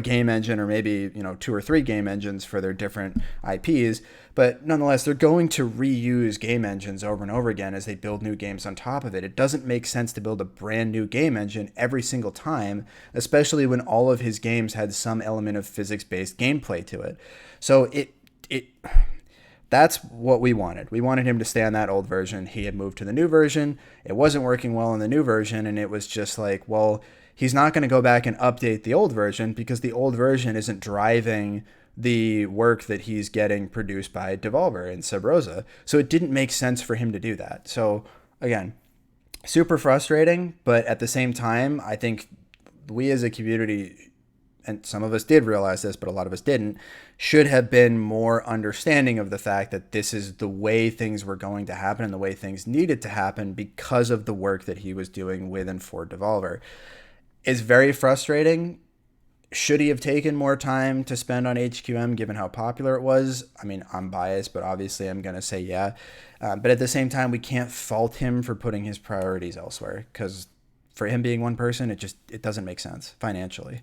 game engine or maybe 2 or 3 game engines for their different IPs, but nonetheless they're going to reuse game engines over and over again as they build new games on top of it. It doesn't make sense to build a brand new game engine every single time, especially when all of his games had some element of physics-based gameplay to it. So that's what we wanted. We wanted him to stay on that old version. He had moved to the new version. It wasn't working well in the new version, and it was just like, well, he's not going to go back and update the old version because the old version isn't driving the work that he's getting produced by Devolver and Sub Rosa. So it didn't make sense for him to do that. So again, super frustrating, but at the same time, I think we as a community, and some of us did realize this, but a lot of us didn't, should have been more understanding of the fact that this is the way things were going to happen and the way things needed to happen because of the work that he was doing with and for Devolver. It's very frustrating. Should he have taken more time to spend on HQM given how popular it was? I mean, I'm biased, but obviously I'm going to say yeah. But at the same time, we can't fault him for putting his priorities elsewhere because for him being one person, it doesn't make sense financially.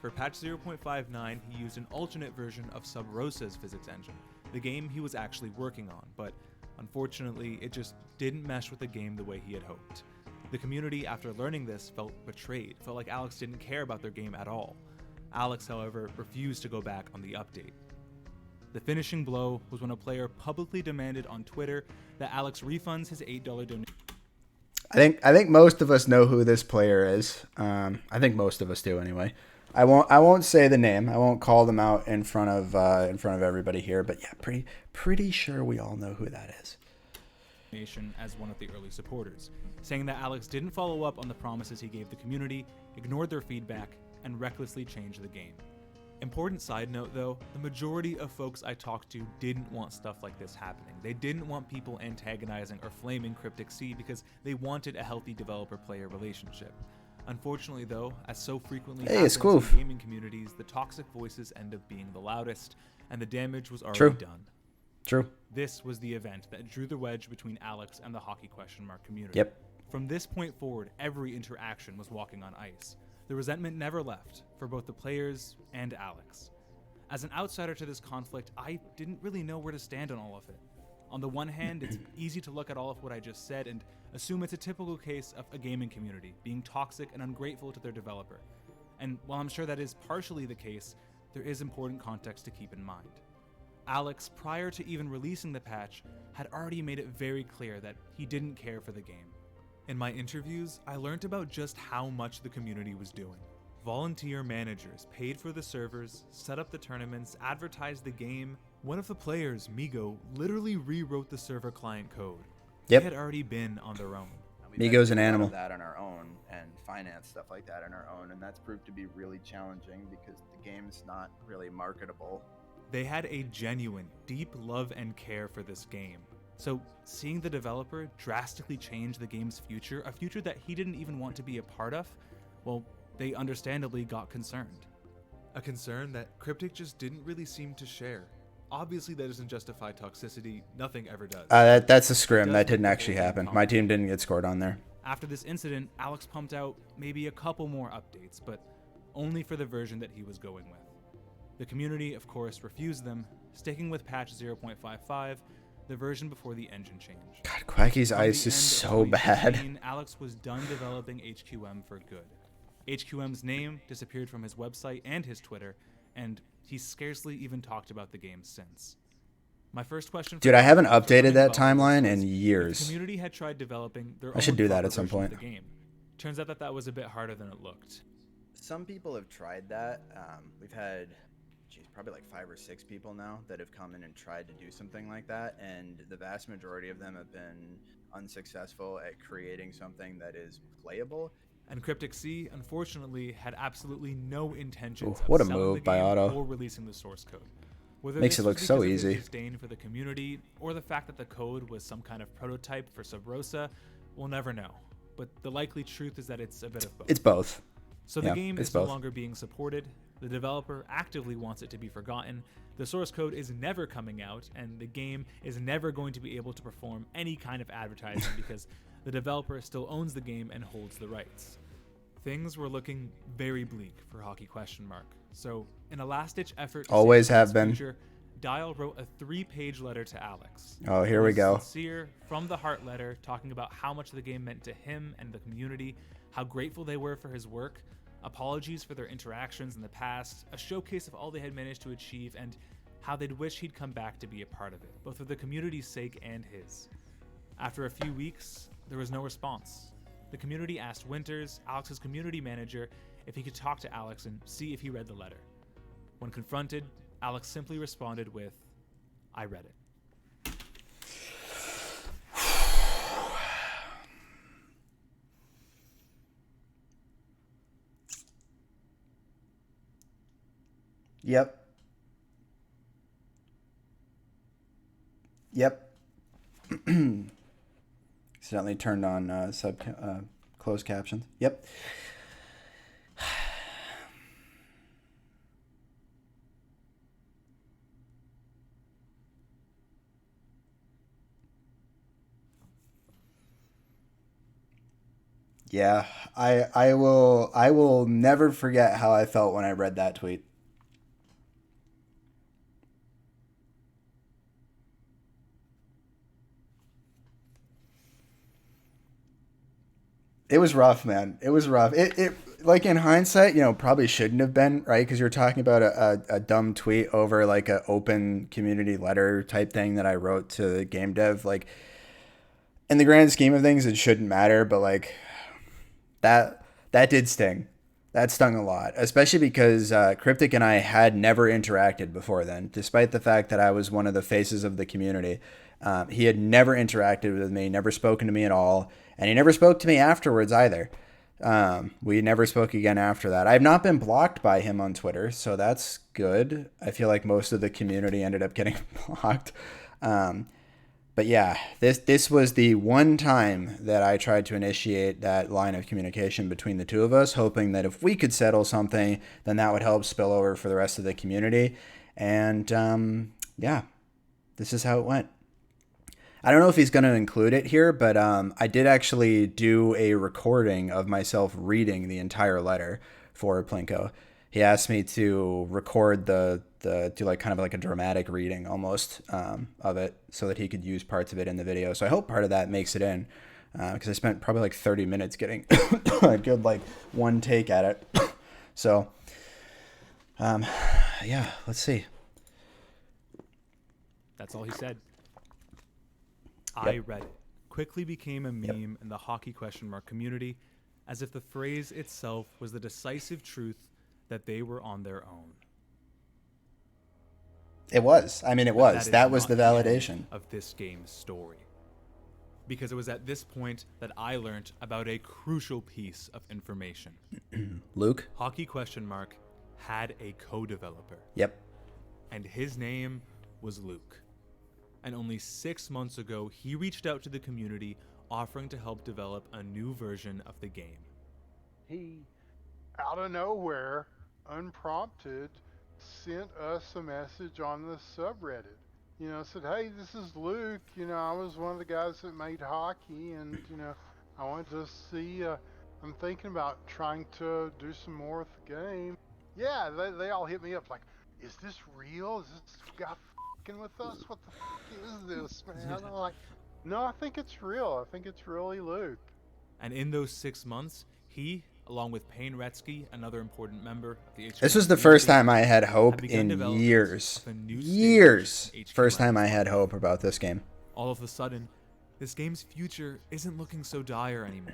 For patch 0.59, he used an alternate version of Sub Rosa's physics engine, the game he was actually working on, but unfortunately, it just didn't mesh with the game the way he had hoped. The community, after learning this, felt betrayed, felt like Alex didn't care about their game at all. Alex, however, refused to go back on the update. The finishing blow was when a player publicly demanded on Twitter that Alex refunds his $8 donation. I think most of us know who this player is. I think most of us do anyway. I won't say the name. I won't call them out in front of everybody here. But yeah, pretty sure we all know who that is. As one of the early supporters, saying that Alex didn't follow up on the promises he gave the community, ignored their feedback, and recklessly changed the game. Important side note though, the majority of folks I talked to didn't want stuff like this happening. They didn't want people antagonizing or flaming Cryptic Sea because they wanted a healthy developer-player relationship. Unfortunately though, as so frequently happens in gaming communities, the toxic voices end up being the loudest, and the damage was already done. True. This was the event that drew the wedge between Alex and the Hockey Question Mark community. Yep. From this point forward, every interaction was walking on ice. The resentment never left, for both the players and Alex. As an outsider to this conflict, I didn't really know where to stand on all of it. On the one hand, it's easy to look at all of what I just said and assume it's a typical case of a gaming community being toxic and ungrateful to their developer. And while I'm sure that is partially the case, there is important context to keep in mind. Alex, prior to even releasing the patch, had already made it very clear that he didn't care for the game. In my interviews, I learned about just how much the community was doing. Volunteer managers paid for the servers, set up the tournaments, advertised the game. One of the players, Migo, literally rewrote the server client code. Yep. They had already been on their own. Migo's an animal. That on our own and finance stuff like that on our own, and that's proved to be really challenging because the game's not really marketable. They had a genuine, deep love and care for this game. So seeing the developer drastically change the game's future, a future that he didn't even want to be a part of, well, they understandably got concerned. A concern that Cryptic just didn't really seem to share. Obviously that doesn't justify toxicity, nothing ever does. That's a scrim, that didn't actually happen. My team didn't get scored on there. After this incident, Alex pumped out maybe a couple more updates, but only for the version that he was going with. The community, of course, refused them, sticking with patch 0.55, the version before the engine change. God, Quacky's By ice the is end of so bad. 2016, Alex was done developing HQM for good. HQM's name disappeared from his website and his Twitter, and he's scarcely even talked about the game since. My first question for Dude, I haven't Alex updated that was, timeline if in the years. community had tried developing their I should own do that proper at some version of point. the game. Turns out that was a bit harder than it looked. Some people have tried that. We've had, probably like 5 or 6 people now that have come in and tried to do something like that, and the vast majority of them have been unsuccessful at creating something that is playable. And Cryptic C, unfortunately, had absolutely no intentions Ooh, what a of selling move the by game Otto. or releasing the source code. Whether Makes this it look was so because of his easy. disdain for the community or the fact that the code was some kind of prototype for Sub Rosa, we'll never know. But the likely truth is that it's a bit of both. It's both. So the Yeah, game it's is no both. longer being supported, the developer actively wants it to be forgotten, the source code is never coming out, and the game is never going to be able to perform any kind of advertising because the developer still owns the game and holds the rights. Things were looking very bleak for Hockey Question Mark. So, in a last-ditch effort to Always save have his been. future, Dial wrote a 3-page letter to Alex. Oh, here It we was a go. sincere, from-the-heart letter talking about how much the game meant to him and the community, how grateful they were for his work, apologies for their interactions in the past, a showcase of all they had managed to achieve, and how they'd wish he'd come back to be a part of it, both for the community's sake and his. After a few weeks, there was no response. The community asked Winters, Alex's community manager, if he could talk to Alex and see if he read the letter. When confronted, Alex simply responded with, "I read it." Yep. Accidentally turned on closed captions. Yep. Yeah, I will never forget how I felt when I read that tweet. It was rough, man. It was rough. It like in hindsight, probably shouldn't have been, right? Because you're talking about a dumb tweet over like an open community letter type thing that I wrote to the game dev. Like, in the grand scheme of things, it shouldn't matter, but like that did sting. That stung a lot, especially because Cryptic and I had never interacted before then, despite the fact that I was one of the faces of the community. He had never interacted with me, never spoken to me at all, and he never spoke to me afterwards either. We never spoke again after that. I've not been blocked by him on Twitter, so that's good. I feel like most of the community ended up getting blocked. But yeah, this was the one time that I tried to initiate that line of communication between the two of us, hoping that if we could settle something, then that would help spill over for the rest of the community. And yeah, this is how it went. I don't know if he's going to include it here, but I did actually do a recording of myself reading the entire letter for Plinko. He asked me to record the do like kind of like a dramatic reading almost of it, so that he could use parts of it in the video. So I hope part of that makes it in, because I spent probably like 30 minutes getting a good like one take at it. So yeah, let's see. That's all he said. I read it. Quickly became a meme in the hockey ? Community, as if the phrase itself was the decisive truth that they were on their own. It was. I mean, it was. That was the not validation end of this game's story. Because it was at this point that I learned about a crucial piece of information. Luke? Hockey ? Had a co-developer. Yep. And his name was Luke. And only 6 months ago, he reached out to the community offering to help develop a new version of the game. He, out of nowhere, unprompted, sent us a message on the subreddit. You know, said, hey, this is Luke. You know, I was one of the guys that made hockey, and, you know, I wanted to see, I'm thinking about trying to do some more with the game. Yeah, they all hit me up like, is this real? Is this guy f***ing with us? What the f*** is this, man? I'm like, no, I think it's real. I think it's really Luke. And in those 6 months, he, along with Payne Retzky, another important member of the HQM This was the first time I had hope in years. Years. First time I had hope about this game. All of a sudden, this game's future isn't looking so dire anymore.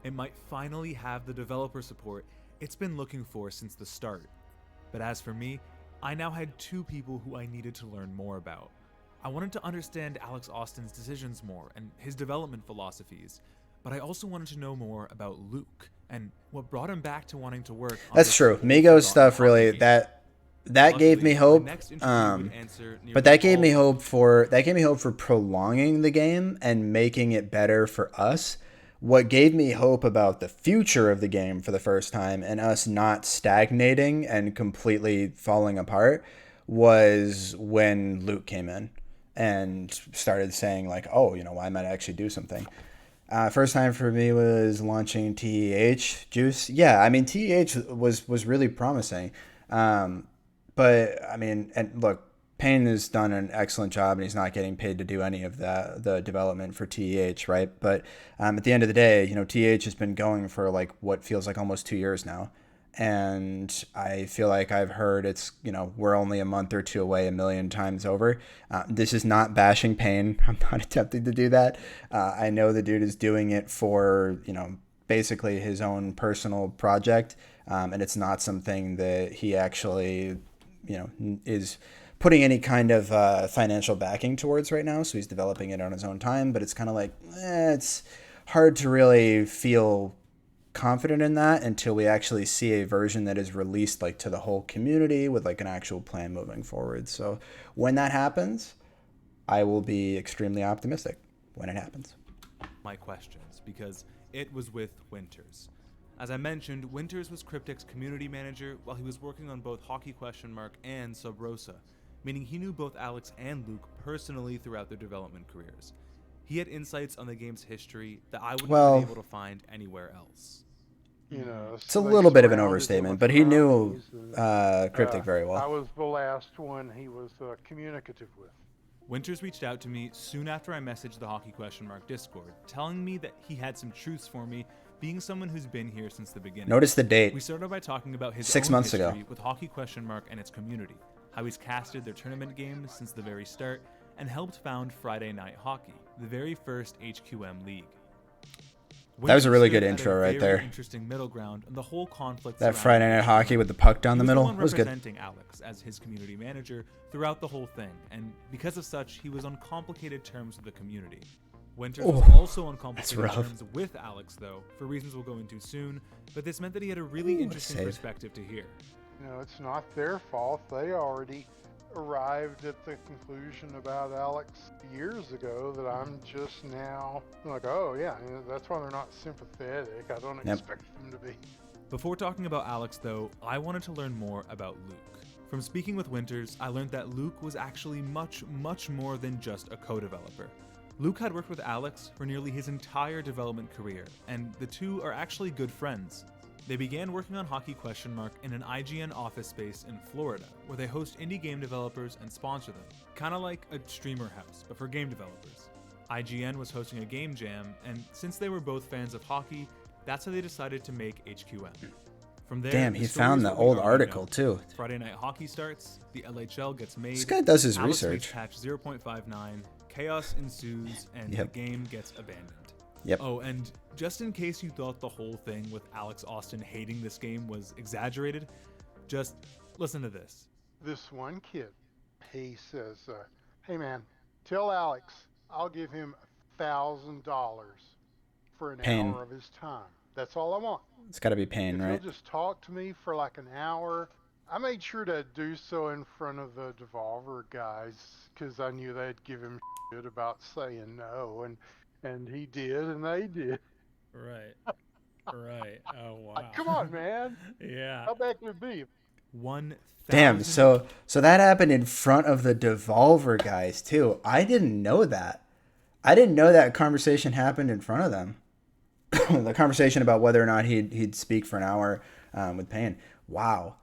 It might finally have the developer support it's been looking for since the start. But as for me, I now had two people who I needed to learn more about. I wanted to understand Alex Austin's decisions more and his development philosophies, but I also wanted to know more about Luke and what brought him back to wanting to work on That's true. Migos stuff really that gave me hope. But that gave me hope for prolonging the game and making it better for us. What gave me hope about the future of the game for the first time and us not stagnating and completely falling apart was when Luke came in and started saying like, oh, you know, I might actually do something. First time for me was launching TEH Juice. Yeah, I mean, TEH was really promising. But I mean, and look, Payne has done an excellent job and he's not getting paid to do any of the development for TEH, right? But at the end of the day, you know, TEH has been going for like what feels like almost 2 years now. And I feel like I've heard it's, you know, we're only a month or two away 1,000,000 times over. This is not bashing Payne. I'm not attempting to do that. I know the dude is doing it for, you know, basically his own personal project. And it's not something that he actually, you know, is putting any kind of financial backing towards right now. So he's developing it on his own time. But it's kind of like, it's hard to really feel confident in that until we actually see a version that is released like to the whole community with like an actual plan moving forward. So when that happens, I will be extremely optimistic when it happens. My questions, because it was with Winters. As I mentioned, Winters was Cryptic's community manager while he was working on both Hockey ? And Sub Rosa, meaning he knew both Alex and Luke personally throughout their development careers. He had insights on the game's history that I wouldn't have been able to find anywhere else. You know, it's a little bit of an overstatement, but he knew Cryptic very well. I was the last one he was communicative with. Winters reached out to me soon after I messaged the Hockey ? Discord, telling me that he had some truths for me, being someone who's been here since the beginning. Notice the date. We started by talking about his 6 own months history ago with Hockey ? And its community, how he's casted their tournament games since the very start, and helped found Friday Night Hockey, the very first HQM league. That was a really good intro right there. Interesting middle ground, and the whole conflict. That Friday Night Hockey with the puck down the middle was good. Representing Alex as his community manager throughout the whole thing, and because of such, he was on complicated terms with the community. Winters was also on complicated terms with Alex, though, for reasons we'll go into soon. But this meant that he had a really interesting perspective to hear. You know, it's not their fault. They already arrived at the conclusion about Alex years ago that I'm just now like, oh yeah, you know, that's why they're not sympathetic. I don't expect them to be. Before talking about Alex, though, I wanted to learn more about Luke. From speaking with Winters, I learned that Luke was actually much, much more than just a co-developer. Luke had worked with Alex for nearly his entire development career, and the two are actually good friends. They began working on Hockey ? In an IGN office space in Florida, where they host indie game developers and sponsor them, kind of like a streamer house, but for game developers. IGN was hosting a game jam, and since they were both fans of hockey, that's how they decided to make HQM. From there, Damn, the he story found is the what we old already article know. too. Friday Night Hockey starts, the LHL gets made. This guy does his Alex research. makes patch 0.59, chaos ensues, and Yep. the game gets abandoned. Yep. Oh, and just in case you thought the whole thing with Alex Austin hating this game was exaggerated, just listen to this. This one kid, he says, hey man, tell Alex I'll give him $1,000 for an Pain. hour of his time. That's all I want. It's got to be Pain, If right? he'll just talk to me for like an hour. I made sure to do so in front of the Devolver guys because I knew they'd give him shit about saying no, and he did, and they did. Right. Right. Oh wow. Come on, man. Yeah. How bad could it be? 1,000. Damn. So that happened in front of the Devolver guys too. I didn't know that. I didn't know that conversation happened in front of them. The conversation about whether or not he'd speak for an hour with Pain. Wow.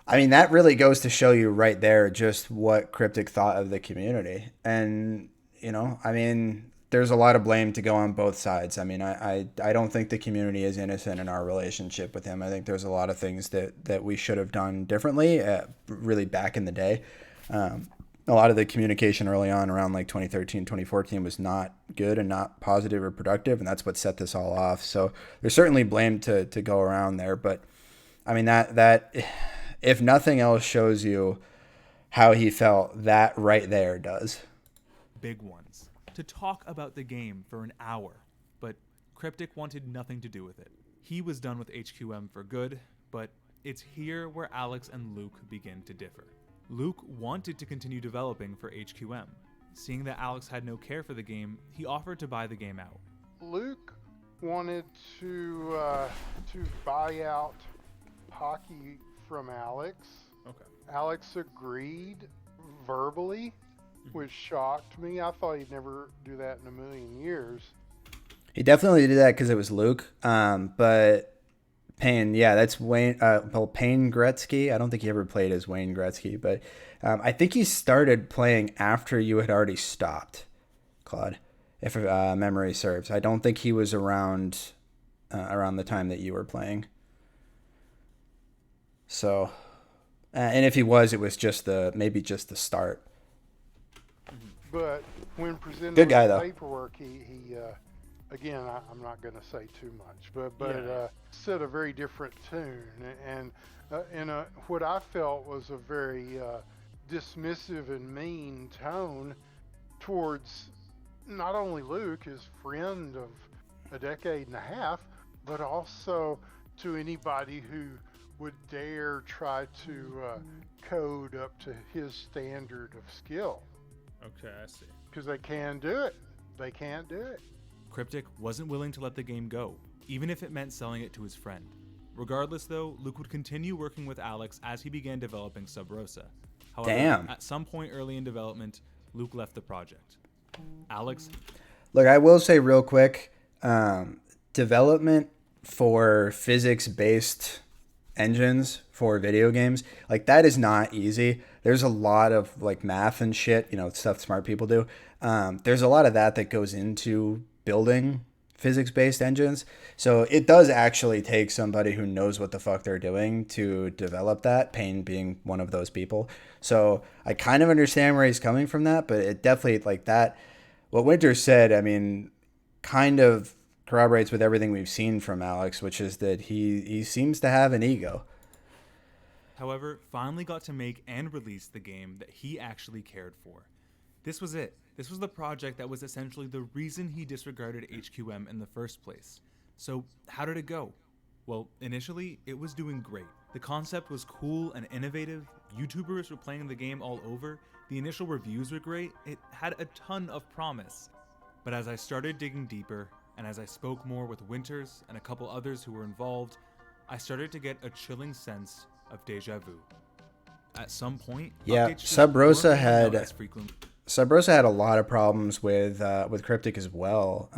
I mean, that really goes to show you right there just what Cryptic thought of the community. And, you know, I mean, there's a lot of blame to go on both sides. I mean, I don't think the community is innocent in our relationship with him. I think there's a lot of things that we should have done differently, really back in the day. A lot of the communication early on around like 2013, 2014 was not good and not positive or productive, and that's what set this all off. So there's certainly blame to go around there. But, I mean, that if nothing else shows you how he felt, that right there does. Big ones. To talk about the game for an hour, but Cryptic wanted nothing to do with it. He was done with HQM for good, but it's here where Alex and Luke begin to differ. Luke wanted to continue developing for HQM. Seeing that Alex had no care for the game, he offered to buy the game out. Luke wanted to buy out hockey from Alex. Okay. Alex agreed verbally, which shocked me. I thought he'd never do that in a million years. He definitely did that because it was Luke. But Payne, yeah, that's Wayne. Payne Gretzky. I don't think he ever played as Wayne Gretzky, but I think he started playing after you had already stopped, Claude, if memory serves. I don't think he was around the time that you were playing. So, and if he was, it was just maybe just the start. But when presented Good guy, with though. paperwork, he again, I'm not going to say too much, but set a very different tune, and in what I felt was a very dismissive and mean tone towards not only Luke, his friend of a decade and a half, but also to anybody who would dare try to code up to his standard of skill. Okay, I see. Because they can do it. They can't do it. Cryptic wasn't willing to let the game go, even if it meant selling it to his friend. Regardless, though, Luke would continue working with Alex as he began developing Sub Rosa. However, Damn. at some point early in development, Luke left the project. Alex? Look, I will say real quick, development for physics-based engines for video games, like, that is not easy. There's a lot of like math and shit, you know, stuff smart people do. There's a lot of that goes into building physics-based engines. So it does actually take somebody who knows what the fuck they're doing to develop that, Payne being one of those people. So I kind of understand where he's coming from that, but it definitely, like, that, what Winter said, I mean, kind of corroborates with everything we've seen from Alex, which is that he seems to have an ego. However, finally got to make and release the game that he actually cared for. This was it. This was the project that was essentially the reason he disregarded HQM in the first place. So how did it go? Well, initially, it was doing great. The concept was cool and innovative. YouTubers were playing the game all over. The initial reviews were great. It had a ton of promise. But as I started digging deeper, and as I spoke more with Winters and a couple others who were involved, I started to get a chilling sense of deja vu. At some point, Yeah, updates just Sub Rosa weren't coming out had as frequent. Sub Rosa had a lot of problems with Cryptic as well.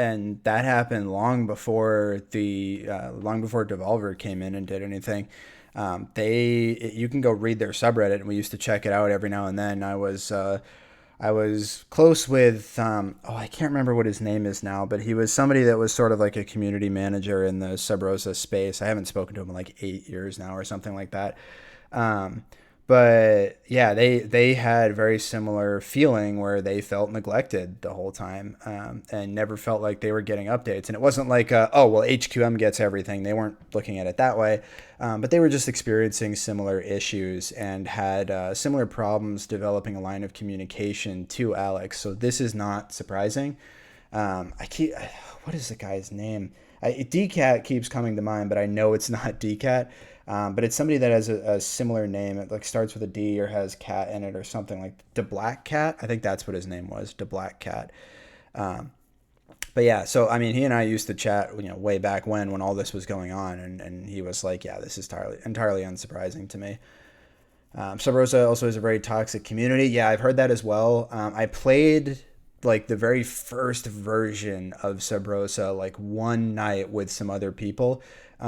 and that happened long before Devolver came in and did anything. You can go read their subreddit, and we used to check it out every now and then. I was close with I can't remember what his name is now, but he was somebody that was sort of like a community manager in the Sub Rosa space. I haven't spoken to him in like 8 years now or something like that. But yeah, they had very similar feeling where they felt neglected the whole time, and never felt like they were getting updates. And it wasn't like, oh, well, HQM gets everything. They weren't looking at it that way, but they were just experiencing similar issues and had similar problems developing a line of communication to Alex. So this is not surprising. What is the guy's name? DCat keeps coming to mind, but I know it's not DCat. But it's somebody that has a similar name. It like starts with a D or has cat in it or something, like the Black Cat. I think that's what his name was, the Black Cat. But yeah, so I mean, he and I used to chat, way back when all this was going on, and he was like, yeah, this is entirely unsurprising to me. Sub Rosa also is a very toxic community. Yeah, I've heard that as well. I played like the very first version of Sub Rosa like one night with some other people. We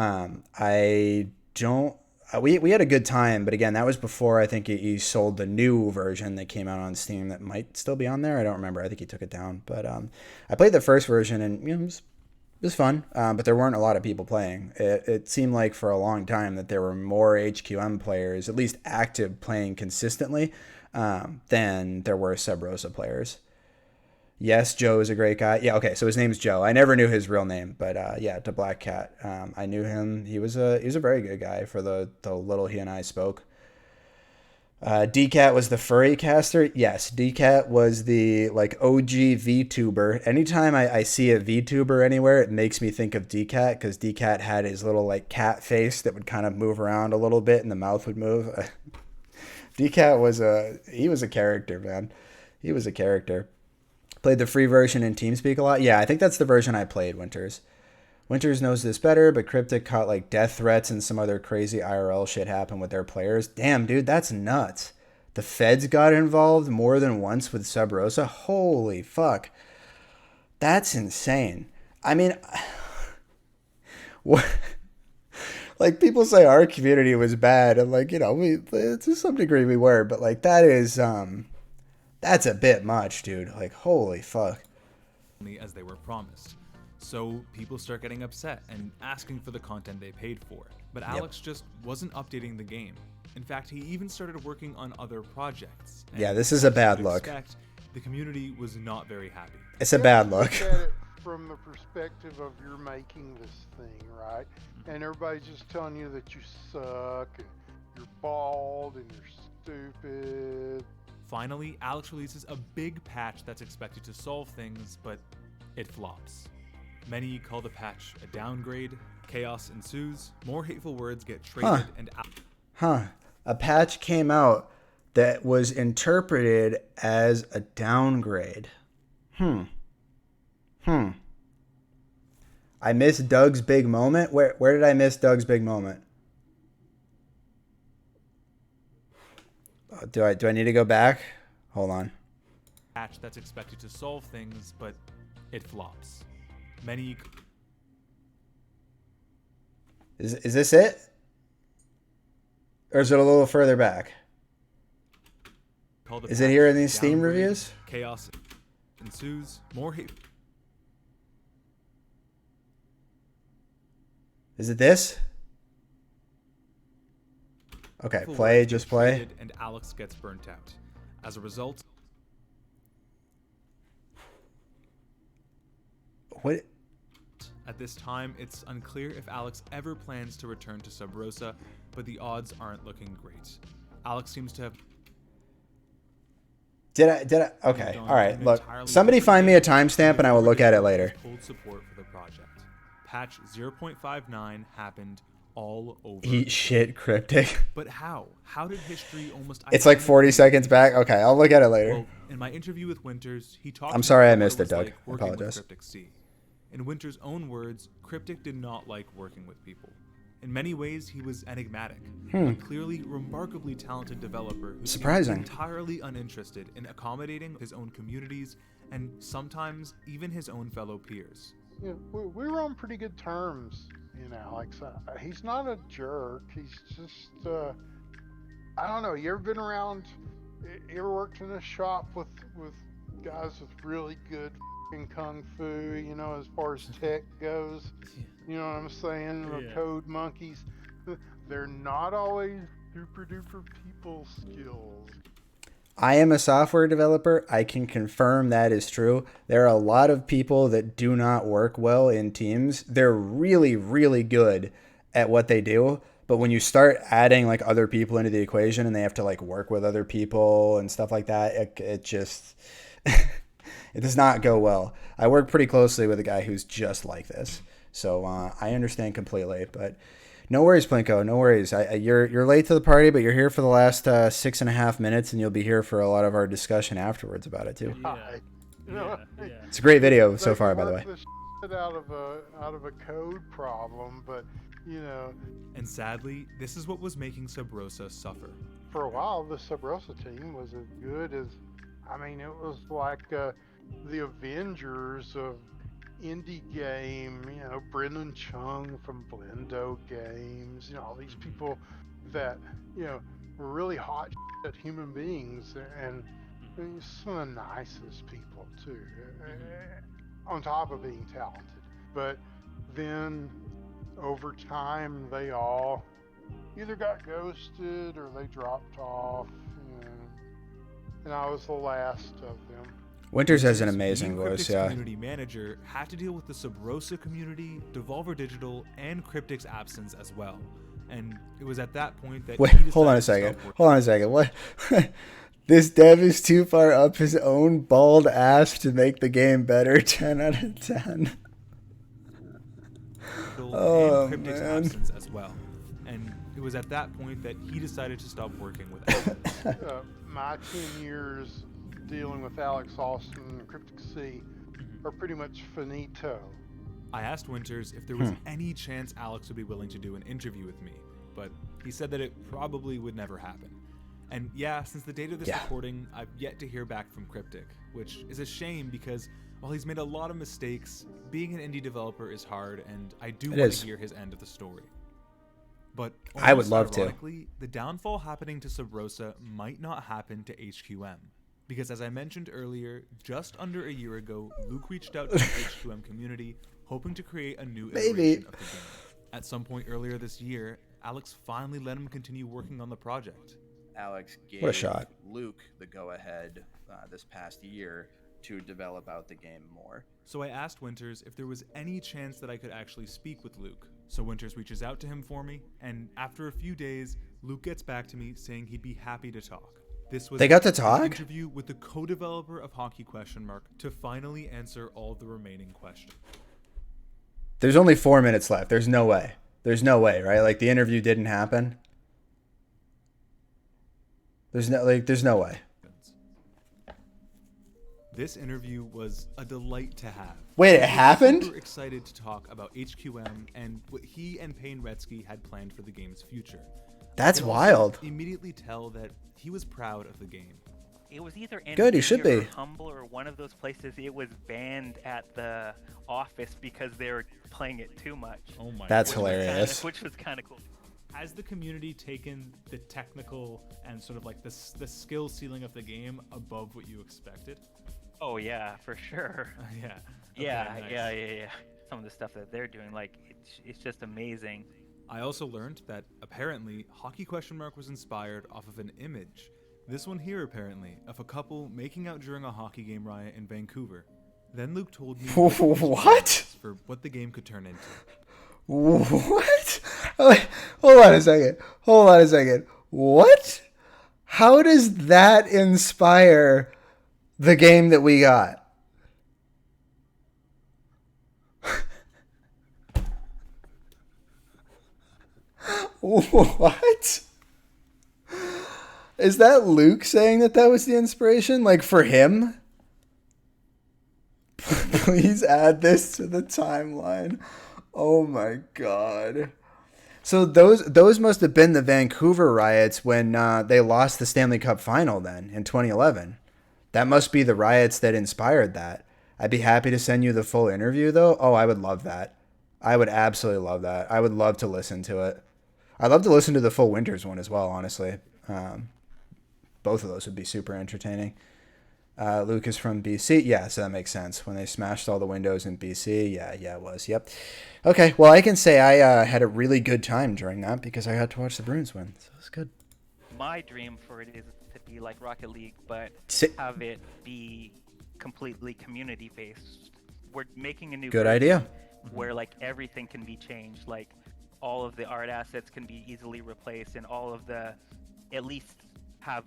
had a good time, but again, that was before I think he sold the new version that came out on Steam that might still be on there. I don't remember. I think he took it down, but I played the first version, and it was fun, but there weren't a lot of people playing. It seemed like for a long time that there were more HQM players, at least active, playing consistently, than there were Sub Rosa players. Yes, Joe is a great guy. Yeah, okay, so his name's Joe. I never knew his real name, but yeah, the Black Cat. I knew him. He was a very good guy for the little he and I spoke. DCat was the furry caster. Yes, DCat was the like OG VTuber. Anytime I see a VTuber anywhere, it makes me think of DCat, because DCat had his little like cat face that would kind of move around a little bit and the mouth would move. DCat was a character, man. He was a character. Played the free version in TeamSpeak a lot. Yeah, I think that's the version I played, Winters. Winters knows this better, but Cryptic caught like death threats and some other crazy IRL shit happen with their players. Damn, dude, that's nuts. The feds got involved more than once with Sub Rosa. Holy fuck. That's insane. I mean, what? Like, people say our community was bad, and like, to some degree we were, but like that is that's a bit much, dude. Like, holy fuck. As they were promised. So people start getting upset and asking for the content they paid for. But Alex just wasn't updating the game. In fact, he even started working on other projects. Yeah, this is a bad look. The community was not very happy. It's a bad look. Look at it from the perspective of you're making this thing, right? And everybody's just telling you that you suck, and you're bald, and you're stupid. Finally, Alex releases a big patch that's expected to solve things, but it flops. Many call the patch a downgrade, chaos ensues, more hateful words get traded, and a patch came out that was interpreted as a downgrade. I missed Doug's big moment. Where did I miss Doug's big moment? Do I need to go back? Hold on. Patch that's expected to solve things, but it flops. Many. Is this it? Or is it a little further back? Is it here in these Steam reviews? Chaos ensues. More hate. Is it this? Okay, play, just play. And Alex gets burnt out. As a result, what? At this time, it's unclear if Alex ever plans to return to Sub Rosa, but the odds aren't looking great. Alex seems to have. Did I? Okay, all right. Look, somebody find me a timestamp and I will look at it later. Full support for the project. Patch 0.59 happened all over. Eat shit, Cryptic. But how? How did history almost... It's like 40 seconds back? Okay, I'll look at it later. Well, in my interview with Winters, he talked... I'm sorry I missed it, Doug. I apologize. In Winters' own words, Cryptic did not like working with people. In many ways, he was enigmatic, a clearly remarkably talented developer who Surprising. seemed entirely uninterested in accommodating his own communities and sometimes even his own fellow peers. You know, we were on pretty good terms, Alex. He's not a jerk. He's just, I don't know. You ever been around? You ever worked in a shop with guys with really good kung fu? As far as tech goes. You know what I'm saying? The code monkeys. They're not always super duper people skills. I am a software developer. I can confirm that is true. There are a lot of people that do not work well in teams. They're really, really good at what they do. But when you start adding like other people into the equation and they have to like work with other people and stuff like that, it just, it does not go well. I work pretty closely with a guy who's just like this. So I understand completely, but no worries, Plinko. No worries. You're late to the party, but you're here for the last 6.5 minutes, and you'll be here for a lot of our discussion afterwards about it too. It's a great video so far, by the way. Out of a code problem, but And sadly, this is what was making Sub Rosa suffer. For a while, the Sub Rosa team was as good as, it was like the Avengers of indie game, Brendan Chung from Blendo Games, all these people that, were really hot at human beings and some of the nicest people too, on top of being talented. But then over time, they all either got ghosted or they dropped off, and I was the last of them. Winters has an amazing voice, Cryptic's yeah. community manager had to deal with the Sub Rosa community, Devolver Digital, and Cryptic's absence as well. And it was at that point that Wait, he hold on a decided to second. stop Hold on a second. What? This dev is too far up his own bald ass to make the game better. 10 out of 10. and Cryptic's absence as well. And it was at that point that he decided to stop working with Alex. My 10 years dealing with Alex Austin and Cryptic C are pretty much finito. I asked Winters if there was any chance Alex would be willing to do an interview with me, but he said that it probably would never happen. And yeah, since the date of this recording, I've yet to hear back from Cryptic, which is a shame because while he's made a lot of mistakes, being an indie developer is hard, and I do want to hear his end of the story. But I would love to. Ironically, the downfall happening to Sub Rosa might not happen to HQM. Because as I mentioned earlier, just under a year ago, Luke reached out to the HQM community, hoping to create a new iteration of the game. At some point earlier this year, Alex finally let him continue working on the project. Alex gave What a shot. Luke the go-ahead this past year to develop out the game more. So I asked Winters if there was any chance that I could actually speak with Luke. So Winters reaches out to him for me, and after a few days, Luke gets back to me saying he'd be happy to talk. This was They got to an talk? interview with the co-developer of Hockey ? To finally answer all the remaining questions. There's only 4 minutes left. There's no way. There's no way, right? Like the interview didn't happen. There's no way. This interview was a delight to have. Wait, it I was happened? Super excited to talk about HQM and what he and Payne Retzky had planned for the game's future. That's I could also wild. Immediately tell that he was proud of the game. It was either Good, he should Nvidia or be. Humble or one of those places. It was banned at the office because they were playing it too much. Oh my! That's goodness. hilarious. Which was kind of cool. Has the community taken the technical and sort of like the skill ceiling of the game above what you expected? Oh yeah, for sure. Yeah. Yeah, Okay, nice. yeah. Some of the stuff that they're doing, like, it's just amazing. I also learned that apparently Hockey ? Was inspired off of an image. This one here apparently, of a couple making out during a hockey game riot in Vancouver. Then Luke told me What? for what the game could turn into. What? Hold on a second. What? How does that inspire the game that we got? What? Is that Luke saying that was the inspiration? Like for him? Please add this to the timeline. Oh my god. So those must have been the Vancouver riots when they lost the Stanley Cup final then in 2011. That must be the riots that inspired that. I'd be happy to send you the full interview though. Oh, I would love that. I would absolutely love that. I would love to listen to it. I'd love to listen to the full Winters one as well, honestly. Both of those would be super entertaining. Lucas from BC. Yeah, so that makes sense. When they smashed all the windows in BC. Yeah, it was. Yep. Okay, well, I can say I had a really good time during that because I got to watch the Bruins win. So it was good. My dream for it is to be like Rocket League, but have it be completely community based. We're making a new good version idea where like everything can be changed. Like all of the art assets can be easily replaced, and all of the at least have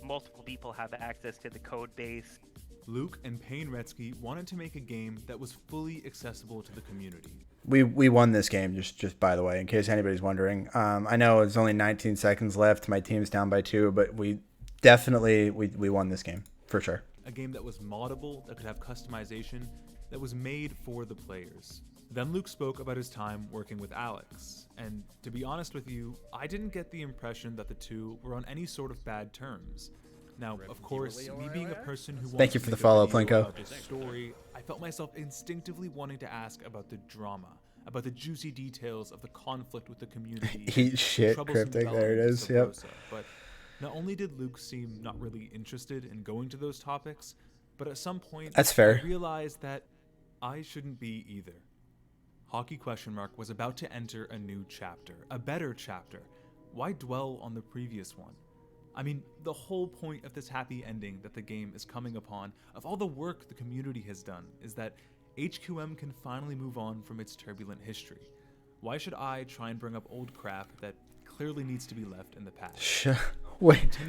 multiple people have access to the code base. Luke and Payne Retzky wanted to make a game that was fully accessible to the community. We won this game, just by the way, in case anybody's wondering. I know it's only 19 seconds left. My team's down by 2, but we definitely we won this game for sure. A game that was moddable, that could have customization, that was made for the players. Then Luke spoke about his time working with Alex, and to be honest with you, I didn't get the impression that the two were on any sort of bad terms. Now, of course, me being a person who wants Thank you to for the make a follow, video Plinko. about this story, I felt myself instinctively wanting to ask about the drama, about the juicy details of the conflict with the community. Eat shit, troublesome Cryptic. There it developments is. of Yep. Rosa. But not only did Luke seem not really interested in going to those topics, but at some point, That's fair. I realized that I shouldn't be either. Hockey ? Was about to enter a new chapter, a better chapter. Why dwell on the previous one? I mean, the whole point of this happy ending that the game is coming upon, of all the work the community has done, is that HQM can finally move on from its turbulent history. Why should I try and bring up old crap that clearly needs to be left in the past? Wait.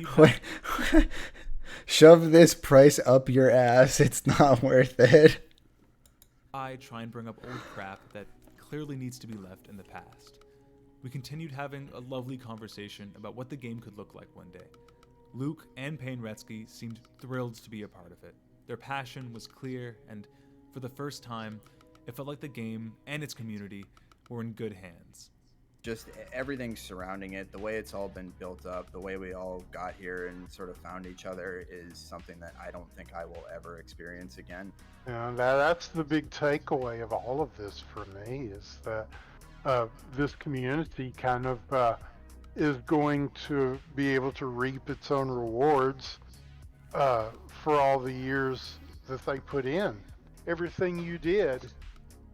Shove this price up your ass. It's not worth it. I try and bring up old crap that clearly needs to be left in the past. We continued having a lovely conversation about what the game could look like one day. Luke and Payne Retzky seemed thrilled to be a part of it. Their passion was clear, and for the first time, it felt like the game and its community were in good hands. Just everything surrounding it, the way it's all been built up, the way we all got here and sort of found each other is something that I don't think I will ever experience again. And that's the big takeaway of all of this for me, is that this community kind of is going to be able to reap its own rewards for all the years that they put in. Everything you did,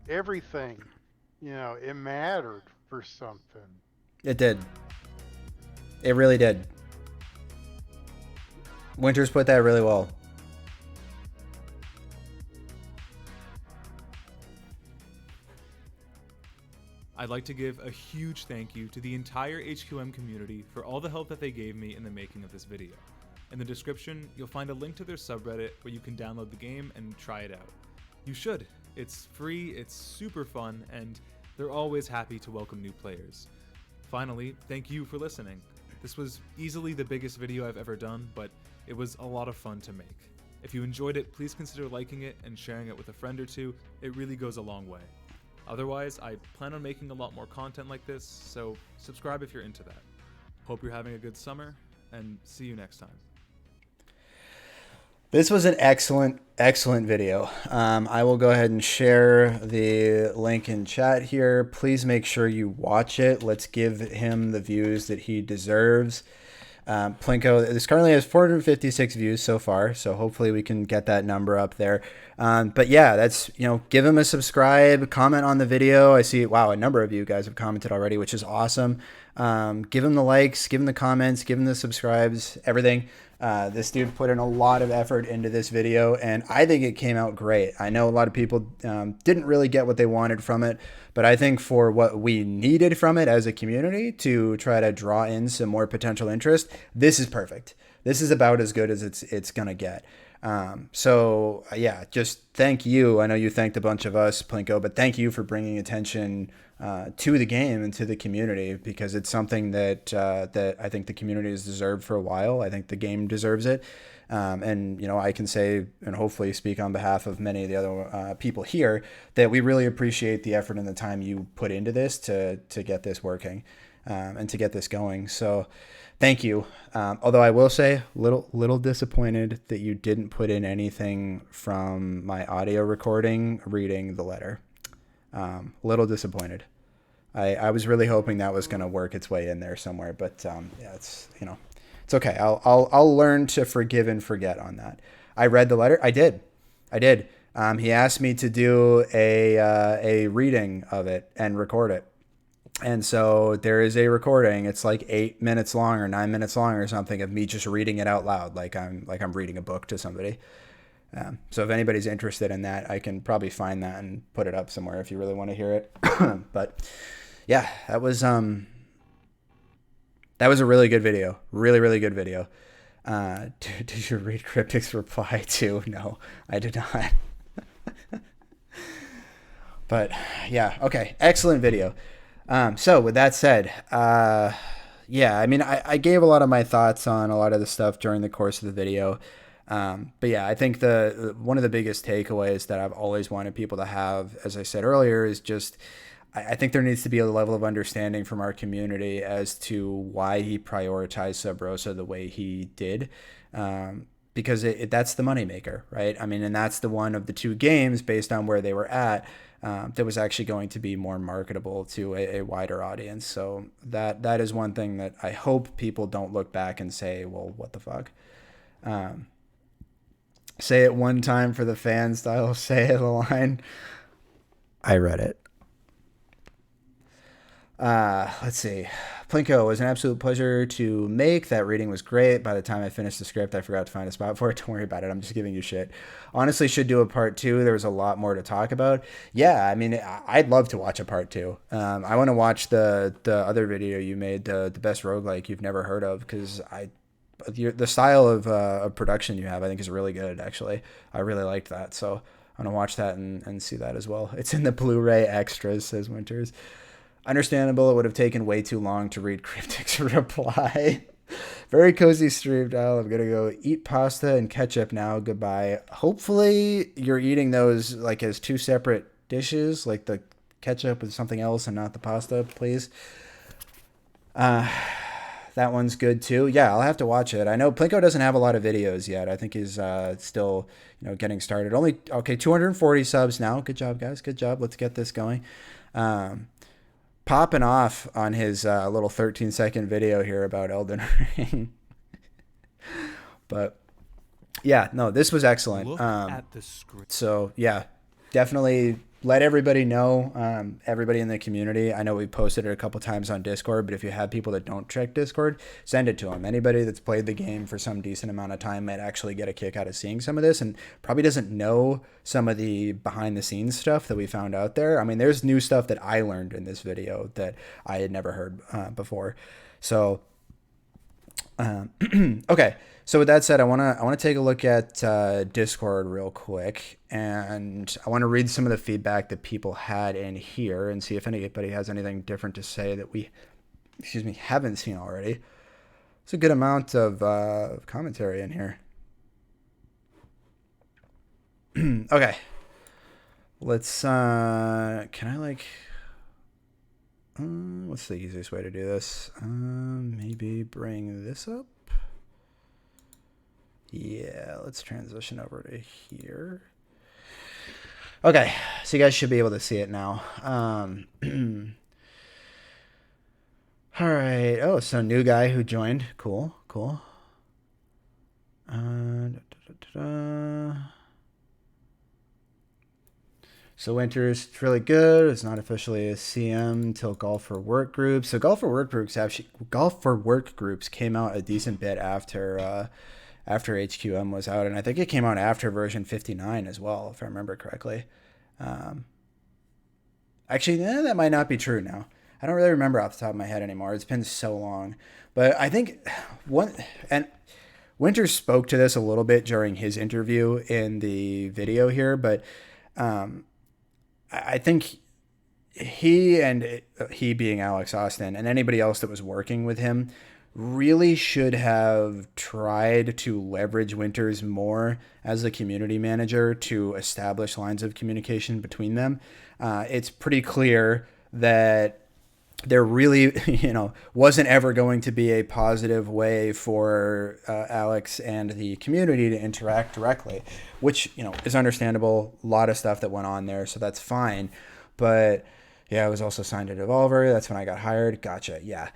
everything, it mattered for something. It did. It really did. Winters put that really well. I'd like to give a huge thank you to the entire HQM community for all the help that they gave me in the making of this video. In the description, you'll find a link to their subreddit where you can download the game and try it out. You should. It's free, it's super fun, and they're always happy to welcome new players. Finally, thank you for listening. This was easily the biggest video I've ever done, but it was a lot of fun to make. If you enjoyed it, please consider liking it and sharing it with a friend or two. It really goes a long way. Otherwise, I plan on making a lot more content like this, so subscribe if you're into that. Hope you're having a good summer, and see you next time. This was an excellent video. I will go ahead and share the link in chat here. Please make sure you watch it. Let's give him the views that he deserves. Plinko, this currently has 456 views so far, so hopefully we can get that number up there. But yeah, that's, give him a subscribe, comment on the video. I see, wow, a number of you guys have commented already, which is awesome. Give him the likes, give him the comments, give him the subscribes, everything. This dude put in a lot of effort into this video, and I think it came out great. I know a lot of people didn't really get what they wanted from it, but I think for what we needed from it as a community to try to draw in some more potential interest, this is perfect. This is about as good as it's gonna get. So yeah, just thank you. I know you thanked a bunch of us, Plinko, but thank you for bringing attention to the game and to the community, because it's something that that I think the community has deserved for a while. I think the game deserves it. And, you know, I can say and hopefully speak on behalf of many of the other people here that we really appreciate the effort and the time you put into this to get this working and to get this going. So thank you. Although I will say little disappointed that you didn't put in anything from my audio recording reading the letter. Little disappointed. I was really hoping that was going to work its way in there somewhere, but yeah, it's, you know, it's okay. I'll learn to forgive and forget on that. I read the letter. I did. He asked me to do a reading of it and record it. And so there is a recording. It's like 8 minutes long or 9 minutes long or something of me just reading it out loud, like I'm reading a book to somebody. So if anybody's interested in that, I can probably find that and put it up somewhere if you really want to hear it. But yeah, that was a really good video. Really good video. Did you read Cryptic's reply too? No, I did not. But yeah, okay. Excellent video. So with that said, yeah, I mean, I gave a lot of my thoughts on a lot of the stuff during the course of the video. But yeah, I think one of the biggest takeaways that I've always wanted people to have, as I said earlier, is just, I think there needs to be a level of understanding from our community as to why he prioritized Sub Rosa the way he did. Because that's the moneymaker, right? I mean, and that's the one of the two games based on where they were at, that was actually going to be more marketable to a wider audience. So that is one thing that I hope people don't look back and say, well, what the fuck? Say it one time for the fan style, say it a line. I read it. Let's see. Plinko, was an absolute pleasure to make. That reading was great. By the time I finished the script, I forgot to find a spot for it. Don't worry about it. I'm just giving you shit. Honestly, should do a part 2. There was a lot more to talk about. Yeah, I mean, I'd love to watch a part 2. I want to watch the other video you made, the best roguelike you've never heard of, because the style of production you have, I think, is really good, actually. I really liked that. So I'm going to watch that and see that as well. It's in the Blu-ray extras, says Winters. Understandable, it would have taken way too long to read Cryptic's reply. Very cozy stream, Al. I'm going to go eat pasta and ketchup now. Goodbye. Hopefully you're eating those like as 2 separate dishes, like the ketchup with something else and not the pasta, please. That one's good too. Yeah, I'll have to watch it. I know Plinko doesn't have a lot of videos yet. I think he's still, getting started. Only, okay, 240 subs now. Good job, guys. Good job. Let's get this going. Popping off on his little 13-second video here about Elden Ring. But yeah, no, this was excellent. Look at the screen. So yeah, definitely let everybody know, everybody in the community. I know we posted it a couple times on Discord, but if you have people that don't check Discord, send it to them. Anybody that's played the game for some decent amount of time might actually get a kick out of seeing some of this and probably doesn't know some of the behind the scenes stuff that we found out there. I mean, there's new stuff that I learned in this video that I had never heard before. So, okay. So with that said, I want to take a look at Discord real quick, and I want to read some of the feedback that people had in here and see if anybody has anything different to say that we, haven't seen already. It's a good amount of commentary in here. Okay, let's. Can I what's the easiest way to do this? Maybe bring this up. Yeah, let's transition over to here. Okay, so you guys should be able to see it now. All right. Oh, so new guy who joined. Cool. So Winter's really good. It's not officially a CM until Golf for Work groups. So Golf for Work groups came out a decent bit after HQM was out, and I think it came out after version 59 as well, if I remember correctly. Actually, that might not be true now. I don't really remember off the top of my head anymore. It's been so long. But I think and Winter spoke to this a little bit during his interview in the video here, but I think he being Alex Austin and anybody else that was working with him really should have tried to leverage Winters more as a community manager to establish lines of communication between them. It's pretty clear that there really, wasn't ever going to be a positive way for Alex and the community to interact directly, which, is understandable. A lot of stuff that went on there, so that's fine. But yeah, I was also signed to Devolver. That's when I got hired. Gotcha. Yeah.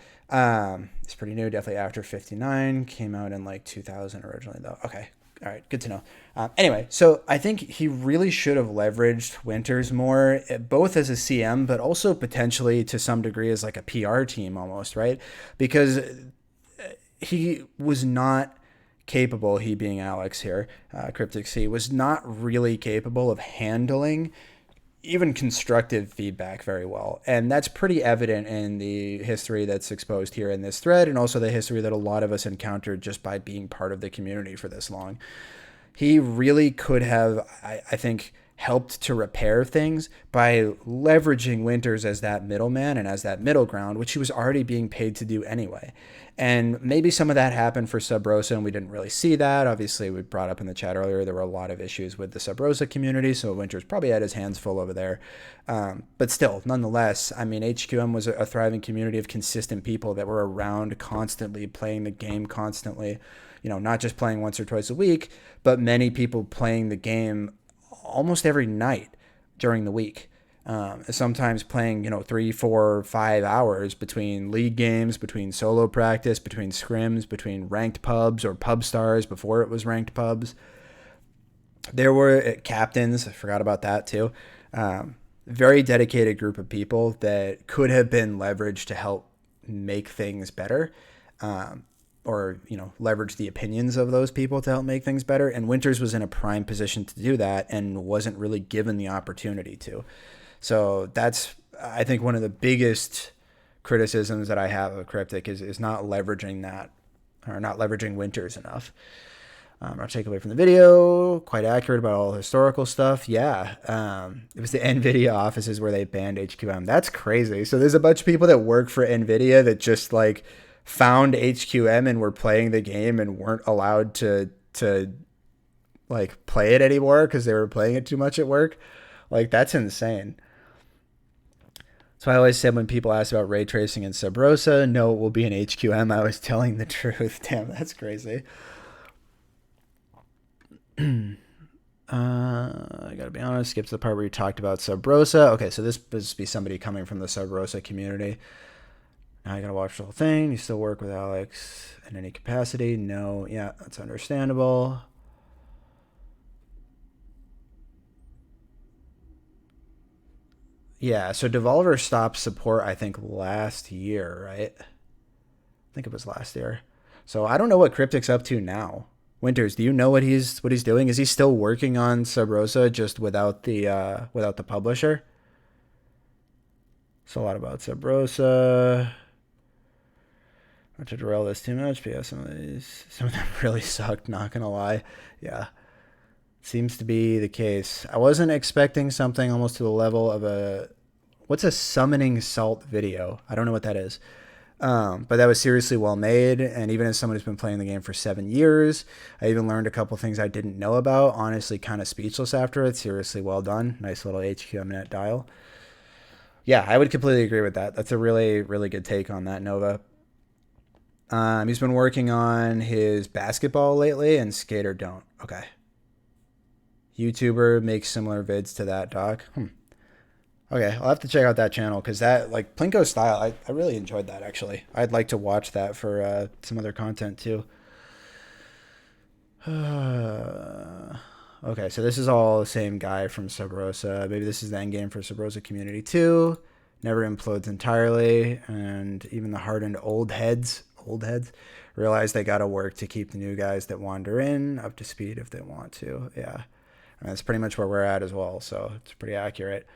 It's pretty new. Definitely after 59. Came out in like 2000 originally, though. Okay. All right. Good to know. Anyway, so I think he really should have leveraged Winters more, both as a CM, but also potentially to some degree as like a PR team almost, right? Because he was not capable, he being Alex here, Cryptic C, was not really capable of handling even constructive feedback very well. And that's pretty evident in the history that's exposed here in this thread, and also the history that a lot of us encountered just by being part of the community for this long. He really could have, I think, helped to repair things by leveraging Winters as that middleman and as that middle ground, which he was already being paid to do anyway. And maybe some of that happened for Sub Rosa, and we didn't really see that. Obviously, we brought up in the chat earlier, there were a lot of issues with the Sub Rosa community, so Winters probably had his hands full over there. But still, nonetheless, I mean, HQM was a thriving community of consistent people that were around constantly, playing the game constantly, not just playing once or twice a week, but many people playing the game almost every night during the week. Sometimes playing, 3, 4, 5 hours between league games, between solo practice, between scrims, between ranked pubs or pub stars before it was ranked pubs. There were captains, I forgot about that too. Very dedicated group of people that could have been leveraged to help make things better. Or, leverage the opinions of those people to help make things better. And Winters was in a prime position to do that and wasn't really given the opportunity to. So that's, I think, one of the biggest criticisms that I have of Cryptic is not leveraging that, or not leveraging Winters enough. I'll take away from the video, quite accurate about all the historical stuff. Yeah, it was the NVIDIA offices where they banned HQM. That's crazy. So there's a bunch of people that work for NVIDIA that just like found HQM and were playing the game and weren't allowed to like play it anymore because they were playing it too much at work. Like, that's insane. So I always said when people ask about ray tracing in Sub Rosa, no, it will be in HQM. I was telling the truth. Damn, that's crazy. I gotta be honest, skip to the part where you talked about Sub Rosa. Okay, so this must be somebody coming from the Sub Rosa community. Now I gotta watch the whole thing. You still work with Alex in any capacity? No. Yeah, that's understandable. Yeah, so Devolver stopped support, I think, last year, right? I think it was last year. So I don't know what Cryptic's up to now. Winters, do you know what he's doing? Is he still working on Sub Rosa just without the publisher? It's a lot about Sub Rosa. Not to derail this too much, but yeah, some of them really sucked, not gonna lie. Yeah. Seems to be the case. I wasn't expecting something almost to the level of what's a summoning salt video? I don't know what that is. But that was seriously well made. And even as someone who's been playing the game for 7 years, I even learned a couple things I didn't know about. Honestly, kind of speechless after it. Seriously well done. Nice little HQM net dial. Yeah, I would completely agree with that. That's a really, really good take on that, Nova. He's been working on his basketball lately, and Skater don't. Okay. YouTuber makes similar vids to that, doc. Okay, I'll have to check out that channel because that, like, Plinko style, I really enjoyed that, actually. I'd like to watch that for some other content, too. Okay, so this is all the same guy from Sub Rosa. Maybe this is the end game for Sub Rosa Community 2. Never implodes entirely, and even the hardened old heads realize they gotta work to keep the new guys that wander in up to speed if they want to. Yeah. And that's pretty much where we're at as well, so it's pretty accurate.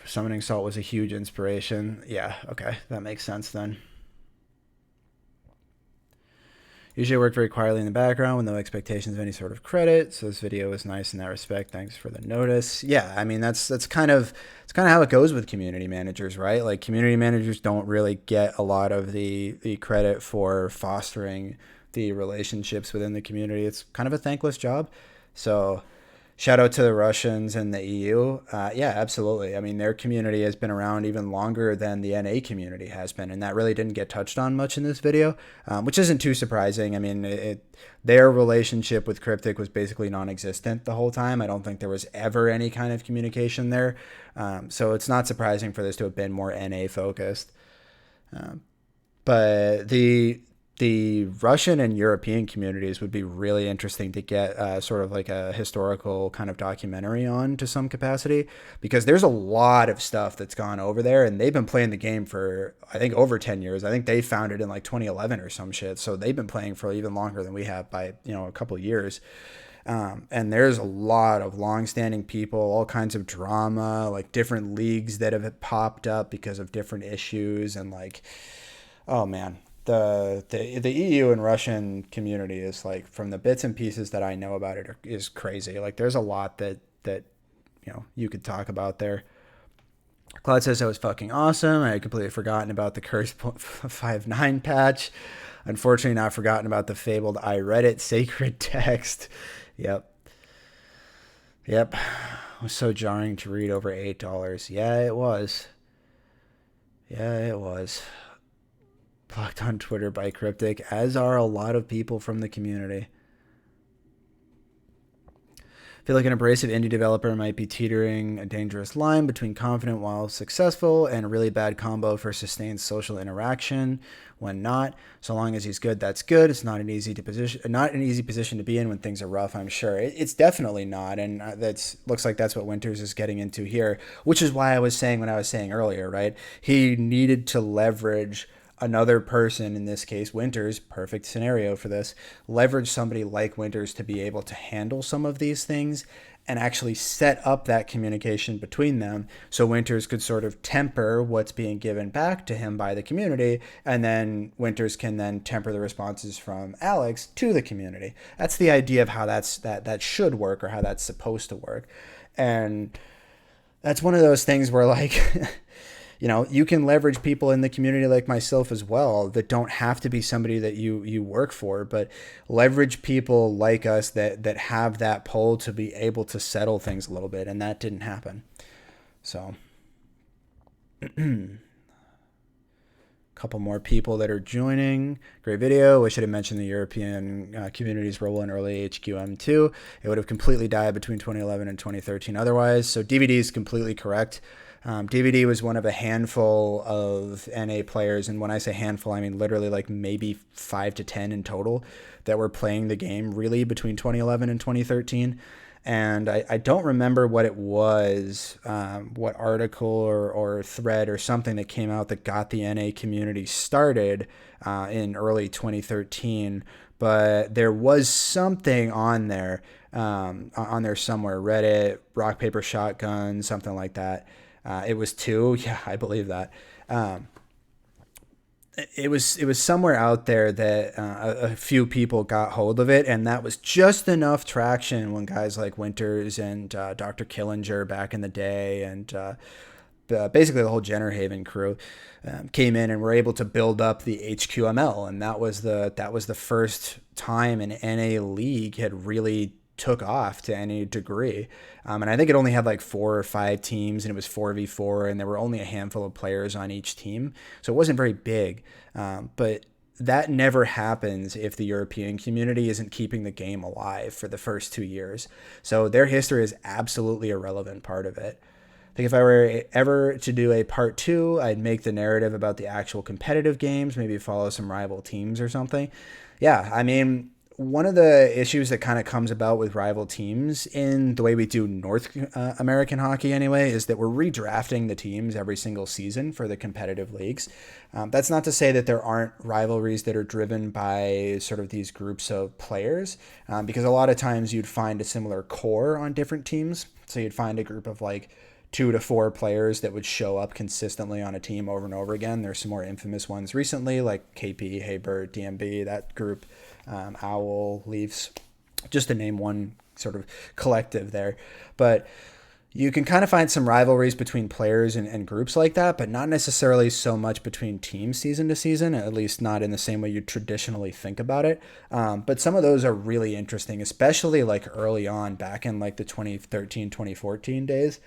Summoning Salt was a huge inspiration. Yeah, okay, that makes sense then. Usually I work very quietly in the background with no expectations of any sort of credit. So this video was nice in that respect. Thanks for the notice. Yeah, I mean that's kind of how it goes with community managers, right? Like community managers don't really get a lot of the credit for fostering the relationships within the community. It's kind of a thankless job. So shout out to the Russians and the EU. Yeah, absolutely. I mean, their community has been around even longer than the NA community has been, and that really didn't get touched on much in this video, which isn't too surprising. I mean, their relationship with Cryptic was basically non-existent the whole time. I don't think there was ever any kind of communication there, so it's not surprising for this to have been more NA focused. But the Russian and European communities would be really interesting to get sort of like a historical kind of documentary on to some capacity, because there's a lot of stuff that's gone over there, and they've been playing the game for, I think, over 10 years. I think they founded in like 2011 or some shit. So they've been playing for even longer than we have by, a couple of years. And there's a lot of long-standing people, all kinds of drama, like different leagues that have popped up because of different issues. And like, oh man, the EU and Russian community is like, from the bits and pieces that I know about it, is crazy. Like there's a lot that you could talk about there. Cloud says that was fucking awesome. I had completely forgotten about the Curse 5.9 patch. Unfortunately, not forgotten about the fabled I read it sacred text. Yep. It was so jarring to read over $8. Yeah, it was. Blocked on Twitter by Cryptic, as are a lot of people from the community. I feel like an abrasive indie developer might be teetering a dangerous line between confident while successful and a really bad combo for sustained social interaction when not. So long as he's good, that's good. It's not an easy position to be in when things are rough, I'm sure. It's definitely not, and looks like that's what Winters is getting into here, which is why I was saying what I was saying earlier, right? He needed to leverage another person, in this case Winters, perfect scenario for this, leverage somebody like Winters to be able to handle some of these things and actually set up that communication between them, so Winters could sort of temper what's being given back to him by the community, and then Winters can then temper the responses from Alex to the community. That's the idea of how that should work, or how that's supposed to work. And that's one of those things where, like, you can leverage people in the community like myself as well that don't have to be somebody that you work for, but leverage people like us that have that pull to be able to settle things a little bit, and that didn't happen. So, couple more people that are joining. Great video. I should have mentioned the European community's role in early HQM too. It would have completely died between 2011 and 2013 otherwise. So DVD is completely correct. DVD was one of a handful of NA players, and when I say handful, I mean literally like maybe 5 to 10 in total that were playing the game really between 2011 and 2013. And I don't remember what it was, what article or thread or something that came out that got the NA community started in early 2013, but there was something on there somewhere, Reddit, Rock, Paper, Shotgun, something like that. It was 2. Yeah, I believe that. It was somewhere out there that a few people got hold of it, and that was just enough traction when guys like Winters and Dr. Killinger back in the day, and basically the whole Jenner Haven crew came in and were able to build up the HQML, and that was the first time an NA league had really took off to any degree. And I think it only had like 4 or 5 teams, and it was 4v4, and there were only a handful of players on each team. So it wasn't very big. But that never happens if the European community isn't keeping the game alive for the first 2 years. So their history is absolutely a relevant part of it. I think if I were ever to do a part 2, I'd make the narrative about the actual competitive games, maybe follow some rival teams or something. Yeah, I mean, one of the issues that kind of comes about with rival teams in the way we do North American hockey anyway is that we're redrafting the teams every single season for the competitive leagues. That's not to say that there aren't rivalries that are driven by sort of these groups of players, because a lot of times you'd find a similar core on different teams. So you'd find a group of like 2 to 4 players that would show up consistently on a team over and over again. There's some more infamous ones recently, like KP, Haybert, DMB, that group. Owl, Leafs, just to name one sort of collective there. But you can kind of find some rivalries between players and groups like that, but not necessarily so much between teams season to season, at least not in the same way you traditionally think about it. But some of those are really interesting, especially like early on, back in like the 2013, 2014 days,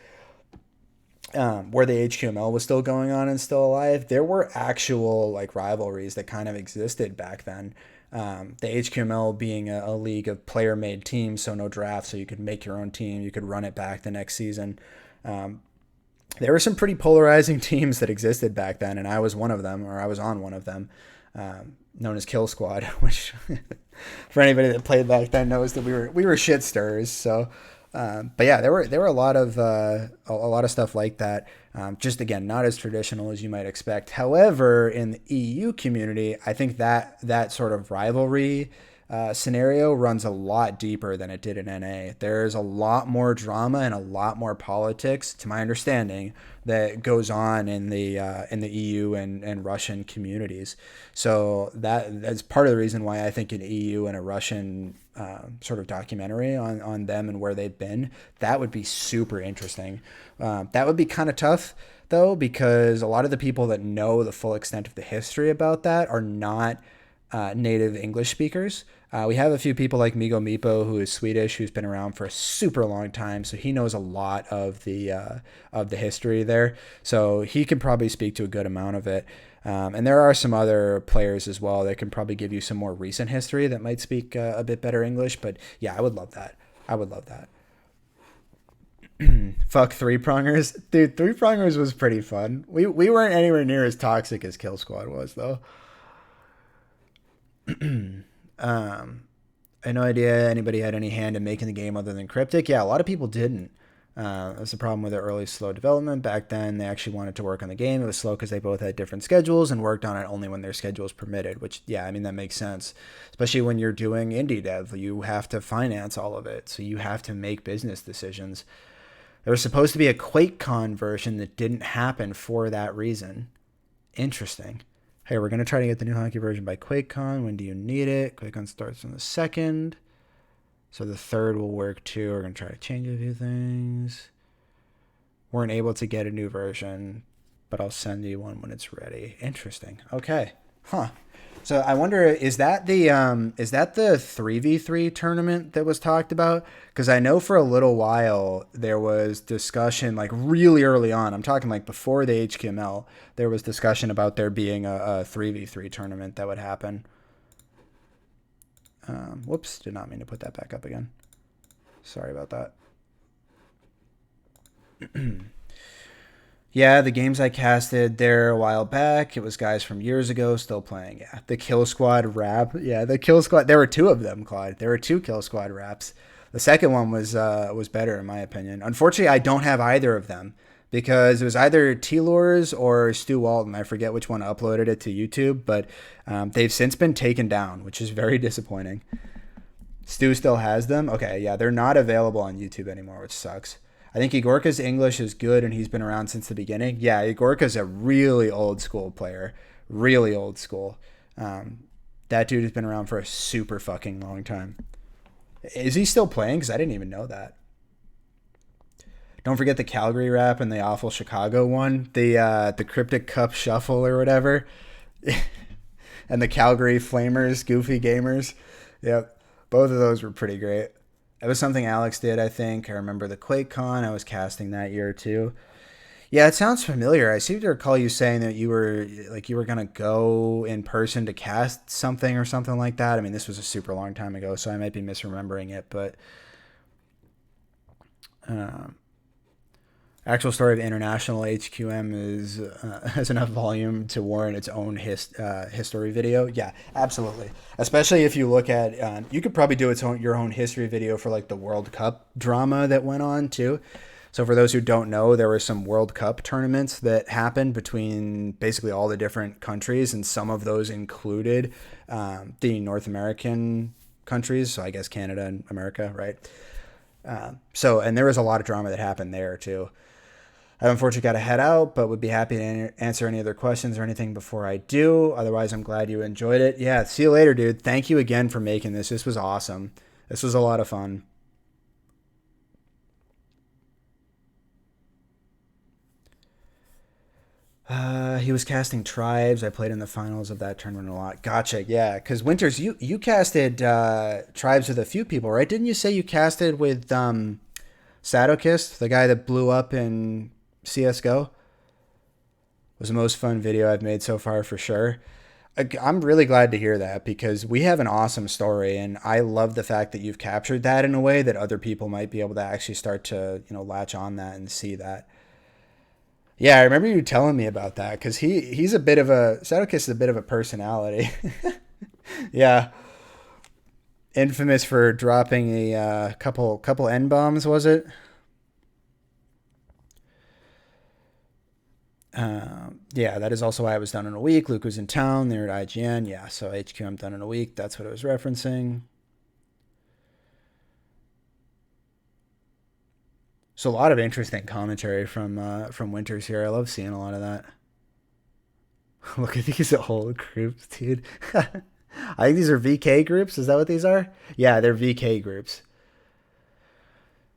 where the HQML was still going on and still alive. There were actual like rivalries that kind of existed back then. The HQML being a league of player-made teams, so no draft, so you could make your own team, you could run it back the next season. There were some pretty polarizing teams that existed back then, and I was one of them, or I was on one of them, known as Kill Squad, which for anybody that played back then knows that we were shit stirrers. So, but yeah, there were a lot of stuff like that. Just again, not as traditional as you might expect. However, in the EU community, I think that sort of rivalry scenario runs a lot deeper than it did in NA. There's a lot more drama and a lot more politics, to my understanding, that goes on in the EU and Russian communities. So that's part of the reason why I think an EU and a Russian sort of documentary on them and where they've been, that would be super interesting. That would be kind of tough, though, because a lot of the people that know the full extent of the history about that are not native English speakers. We have a few people like Migo Mipo, who is Swedish, who's been around for a super long time, so he knows a lot of the history there. So he can probably speak to a good amount of it. And there are some other players as well that can probably give you some more recent history that might speak a bit better English. But yeah, I would love that. Fuck Three Prongers. Dude, Three Prongers was pretty fun. We weren't anywhere near as toxic as Kill Squad was, though. I had no idea anybody had any hand in making the game other than Cryptic. Yeah, a lot of people didn't. That's the problem with the early slow development. Back then, they actually wanted to work on the game. It was slow because they both had different schedules and worked on it only when their schedules permitted, which, yeah, I mean, that makes sense. Especially when you're doing indie dev. You have to finance all of it, so you have to make business decisions. There was supposed to be a QuakeCon version that didn't happen for that reason. Interesting. Hey, we're going to try to get the new hockey version by QuakeCon. When do you need it? QuakeCon starts on the 2nd. So the 3rd will work too. We're going to try to change a few things. Weren't able to get a new version, but I'll send you one when it's ready. Interesting. Okay. Huh. So I wonder, is that the 3v3 tournament that was talked about? Because I know for a little while there was discussion, like really early on, I'm talking like before the HQML, there was discussion about there being a 3v3 tournament that would happen. Whoops, did not mean to put that back up again. Sorry about that. Yeah, the games I casted there a while back, it was guys from years ago still playing. Yeah, the Kill Squad rap. Yeah, the Kill Squad. There were 2 of them, Claude. There were 2 Kill Squad raps. The second one was better in my opinion. Unfortunately, I don't have either of them because it was either T-Lors or Stu Walton. I forget which one uploaded it to YouTube, but they've since been taken down, which is very disappointing. Stu still has them. Okay, yeah, they're not available on YouTube anymore, which sucks. I think Igorka's English is good, and he's been around since the beginning. Yeah, Igorka's a really old school player. Really old school. That dude has been around for a super fucking long time. Is he still playing? Because I didn't even know that. Don't forget the Calgary rap and the awful Chicago one. The Cryptic Cup Shuffle or whatever. And the Calgary Flamers, Goofy Gamers. Yep. Both of those were pretty great. It was something Alex did, I think. I remember the QuakeCon. I was casting that year too. Yeah, it sounds familiar. I seem to recall you saying that you were gonna go in person to cast something or something like that. I mean, this was a super long time ago, so I might be misremembering it. But actual story of international HQM is has enough volume to warrant its own history video. Yeah, absolutely. Especially if you look at, you could probably do your own history video for like the World Cup drama that went on too. So for those who don't know, there were some World Cup tournaments that happened between basically all the different countries, and some of those included the North American countries. So I guess Canada and America, right? And there was a lot of drama that happened there too. I've unfortunately got to head out, but would be happy to answer any other questions or anything before I do. Otherwise, I'm glad you enjoyed it. Yeah, see you later, dude. Thank you again for making this. This was awesome. This was a lot of fun. He was casting Tribes. I played in the finals of that tournament a lot. Gotcha. Yeah, because Winters, you casted Tribes with a few people, right? Didn't you say you casted with Sadokist, the guy that blew up in CS:GO? Was the most fun video I've made so far for sure. I'm really glad to hear that because we have an awesome story, and I love the fact that you've captured that in a way that other people might be able to actually start to, latch on that and see that. Yeah, I remember you telling me about that because he's a bit of a Sadokist is a bit of a personality. Yeah, infamous for dropping a couple N bombs, was it? Yeah, that is also why it was done in a week. Luke was in town. They're at IGN. Yeah, so HQM done in a week. That's what I was referencing. So a lot of interesting commentary from Winters here. I love seeing a lot of that. Look at these old groups, dude. I think these are VK groups. Is that what these are? Yeah, they're VK groups.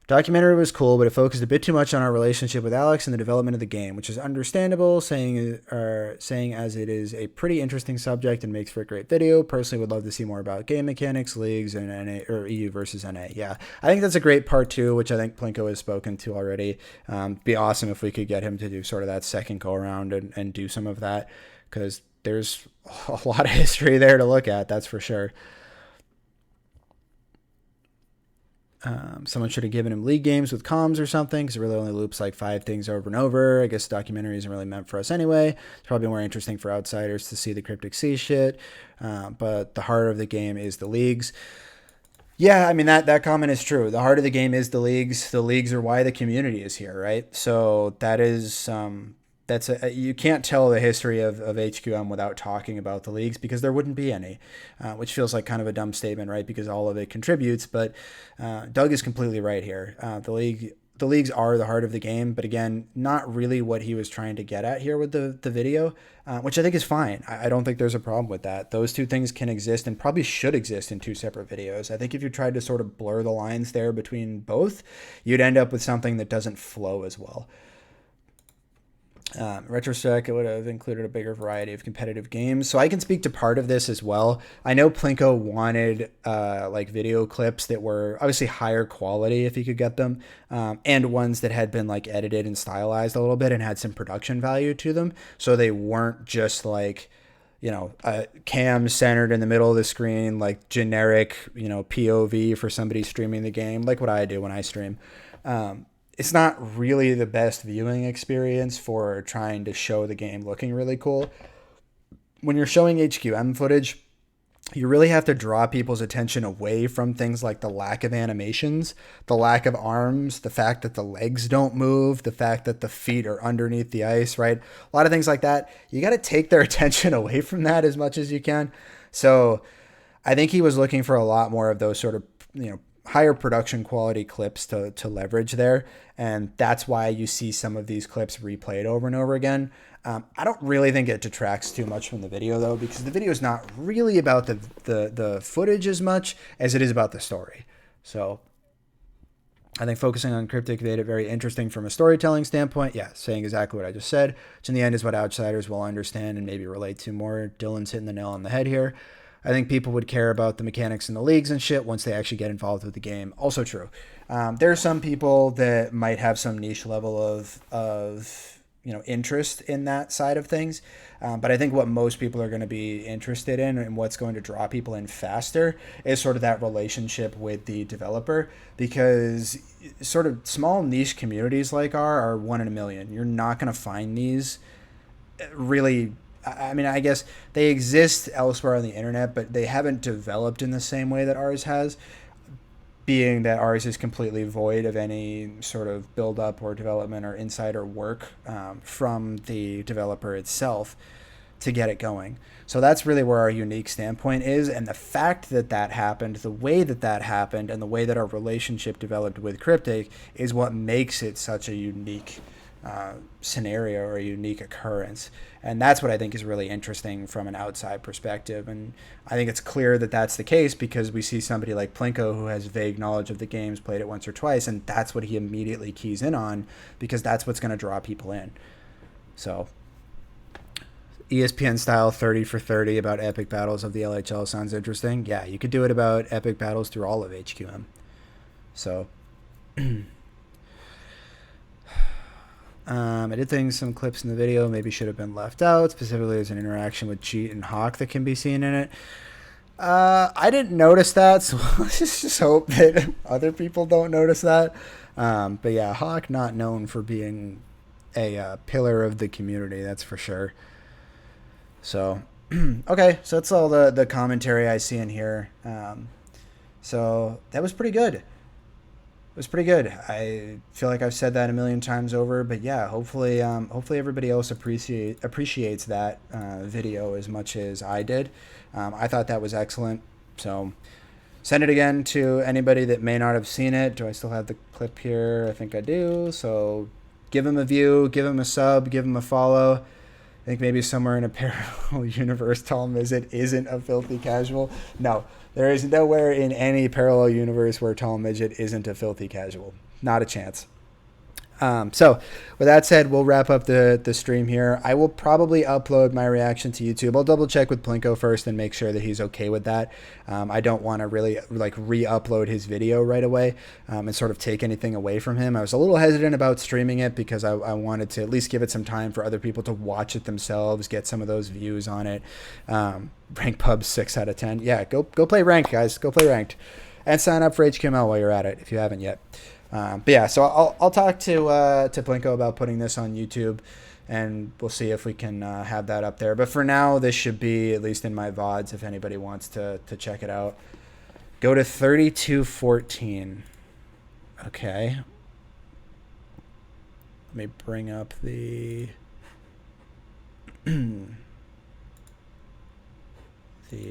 Documentary was cool, but it focused a bit too much on our relationship with Alex and the development of the game, which is understandable, saying as it is a pretty interesting subject and makes for a great video. Personally, would love to see more about game mechanics, leagues, and NA or EU versus NA. Yeah, I think that's a great part too, which I think Plinko has spoken to already. Be awesome if we could get him to do sort of that second go around and do some of that, because there's a lot of history there to look at. That's for sure. Someone should have given him league games with comms or something, because it really only loops like 5 things over and over. I guess documentary isn't really meant for us anyway. It's probably more interesting for outsiders to see the Cryptic Sea shit. But the heart of the game is the leagues. Yeah, I mean, that comment is true. The heart of the game is the leagues. The leagues are why the community is here, right? So that is... you can't tell the history of HQM without talking about the leagues, because there wouldn't be any, which feels like kind of a dumb statement, right? Because all of it contributes, but Doug is completely right here. The leagues are the heart of the game, but again, not really what he was trying to get at here with the video, which I think is fine. I don't think there's a problem with that. Those two things can exist and probably should exist in 2 separate videos. I think if you tried to sort of blur the lines there between both, you'd end up with something that doesn't flow as well. Retrospect, it would have included a bigger variety of competitive games. So I can speak to part of this as well. I know Plinko wanted like video clips that were obviously higher quality if he could get them, and ones that had been like edited and stylized a little bit and had some production value to them. So they weren't just like, a cam centered in the middle of the screen, like generic, POV for somebody streaming the game, like what I do when I stream. It's not really the best viewing experience for trying to show the game looking really cool. When you're showing HQM footage, you really have to draw people's attention away from things like the lack of animations, the lack of arms, the fact that the legs don't move, the fact that the feet are underneath the ice, right? A lot of things like that. You got to take their attention away from that as much as you can. So I think he was looking for a lot more of those sort of, higher production quality clips to leverage there. And that's why you see some of these clips replayed over and over again. I don't really think it detracts too much from the video though, because the video is not really about the footage as much as it is about the story. So I think focusing on Cryptic made it very interesting from a storytelling standpoint. Yeah, saying exactly what I just said, which in the end is what outsiders will understand and maybe relate to more. Dylan's hitting the nail on the head here. I think people would care about the mechanics in the leagues and shit once they actually get involved with the game. Also true. There are some people that might have some niche level of interest in that side of things. But I think what most people are going to be interested in and what's going to draw people in faster is sort of that relationship with the developer, because sort of small niche communities like ours are 1 in a million. You're not going to find these really. I mean, I guess they exist elsewhere on the internet, but they haven't developed in the same way that ours has, being that ours is completely void of any sort of build-up or development or insider work from the developer itself to get it going. So that's really where our unique standpoint is, and the fact that that happened, the way that that happened, and the way that our relationship developed with Cryptic is what makes it such a unique scenario or a unique occurrence. And that's what I think is really interesting from an outside perspective. And I think it's clear that that's the case because we see somebody like Plinko who has vague knowledge of the games, played it once or twice, and that's what he immediately keys in on because that's what's going to draw people in. So ESPN style 30 for 30 about epic battles of the LHL sounds interesting. Yeah, you could do it about epic battles through all of HQM. So I did think some clips in the video maybe should have been left out. Specifically, there's an interaction with Cheat and Hawk that can be seen in it. I didn't notice that, so let's just hope that other people don't notice that. But yeah, Hawk not known for being a pillar of the community, that's for sure. So, okay, so that's all the commentary I see in here. So that was pretty good. It was pretty good. I feel like I've said that a million times over, but yeah, hopefully everybody else appreciates that video as much as I did. I thought that was excellent. So send it again to anybody that may not have seen it. Do I still have the clip here? I think I do. So give him a view, give him a sub, give him a follow. I think maybe somewhere in a parallel universe, Tom Mizzet isn't a filthy casual. No, there is nowhere in any parallel universe where Tom Midget isn't a filthy casual. Not a chance. So with that said, we'll wrap up the stream here. I will probably upload my reaction to YouTube. I'll double check with Plinko first and make sure that he's okay with that. I don't want to really like re-upload his video right away and sort of take anything away from him. I was a little hesitant about streaming it because I wanted to at least give it some time for other people to watch it themselves, get some of those views on it. Rank pub 6 out of 10. Yeah, go play ranked, guys. Go play ranked. And sign up for HQML while you're at it if you haven't yet. But yeah, so I'll talk to Plinko about putting this on YouTube, and we'll see if we can have that up there. But for now, this should be at least in my VODs if anybody wants to check it out. Go to 3214. Okay. Let me bring up the the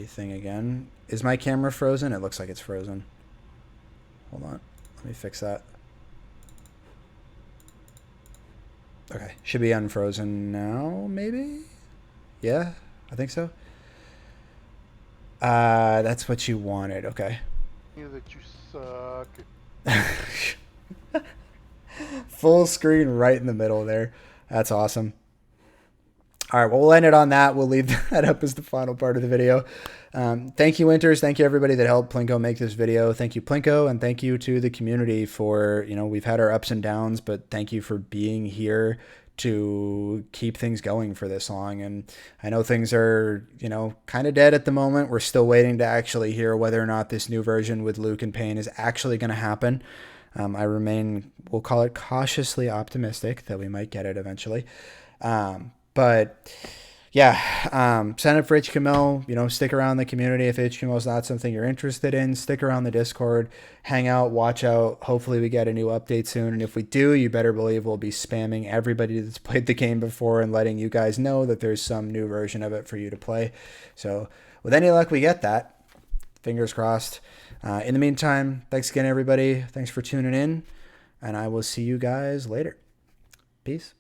thing again. Is my camera frozen? It looks like it's frozen. Hold on. Let me fix that. Okay, should be unfrozen now, maybe? Yeah, I think so. That's what you wanted, okay. That you suck. Full screen right in the middle there. That's awesome. All right, well, we'll end it on that. We'll leave that up as the final part of the video. Thank you, Winters. Thank you, everybody that helped Plinko make this video. Thank you, Plinko, and thank you to the community for, we've had our ups and downs, but thank you for being here to keep things going for this long. And I know things are, kind of dead at the moment. We're still waiting to actually hear whether or not this new version with Luke and Payne is actually going to happen. I remain, we'll call it cautiously optimistic that we might get it eventually. But yeah, sign up for HQML, stick around the community. If HQML is not something you're interested in, stick around the Discord, hang out, watch out. Hopefully we get a new update soon. And if we do, you better believe we'll be spamming everybody that's played the game before and letting you guys know that there's some new version of it for you to play. So with any luck, we get that. Fingers crossed. In the meantime, thanks again, everybody. Thanks for tuning in, and I will see you guys later. Peace.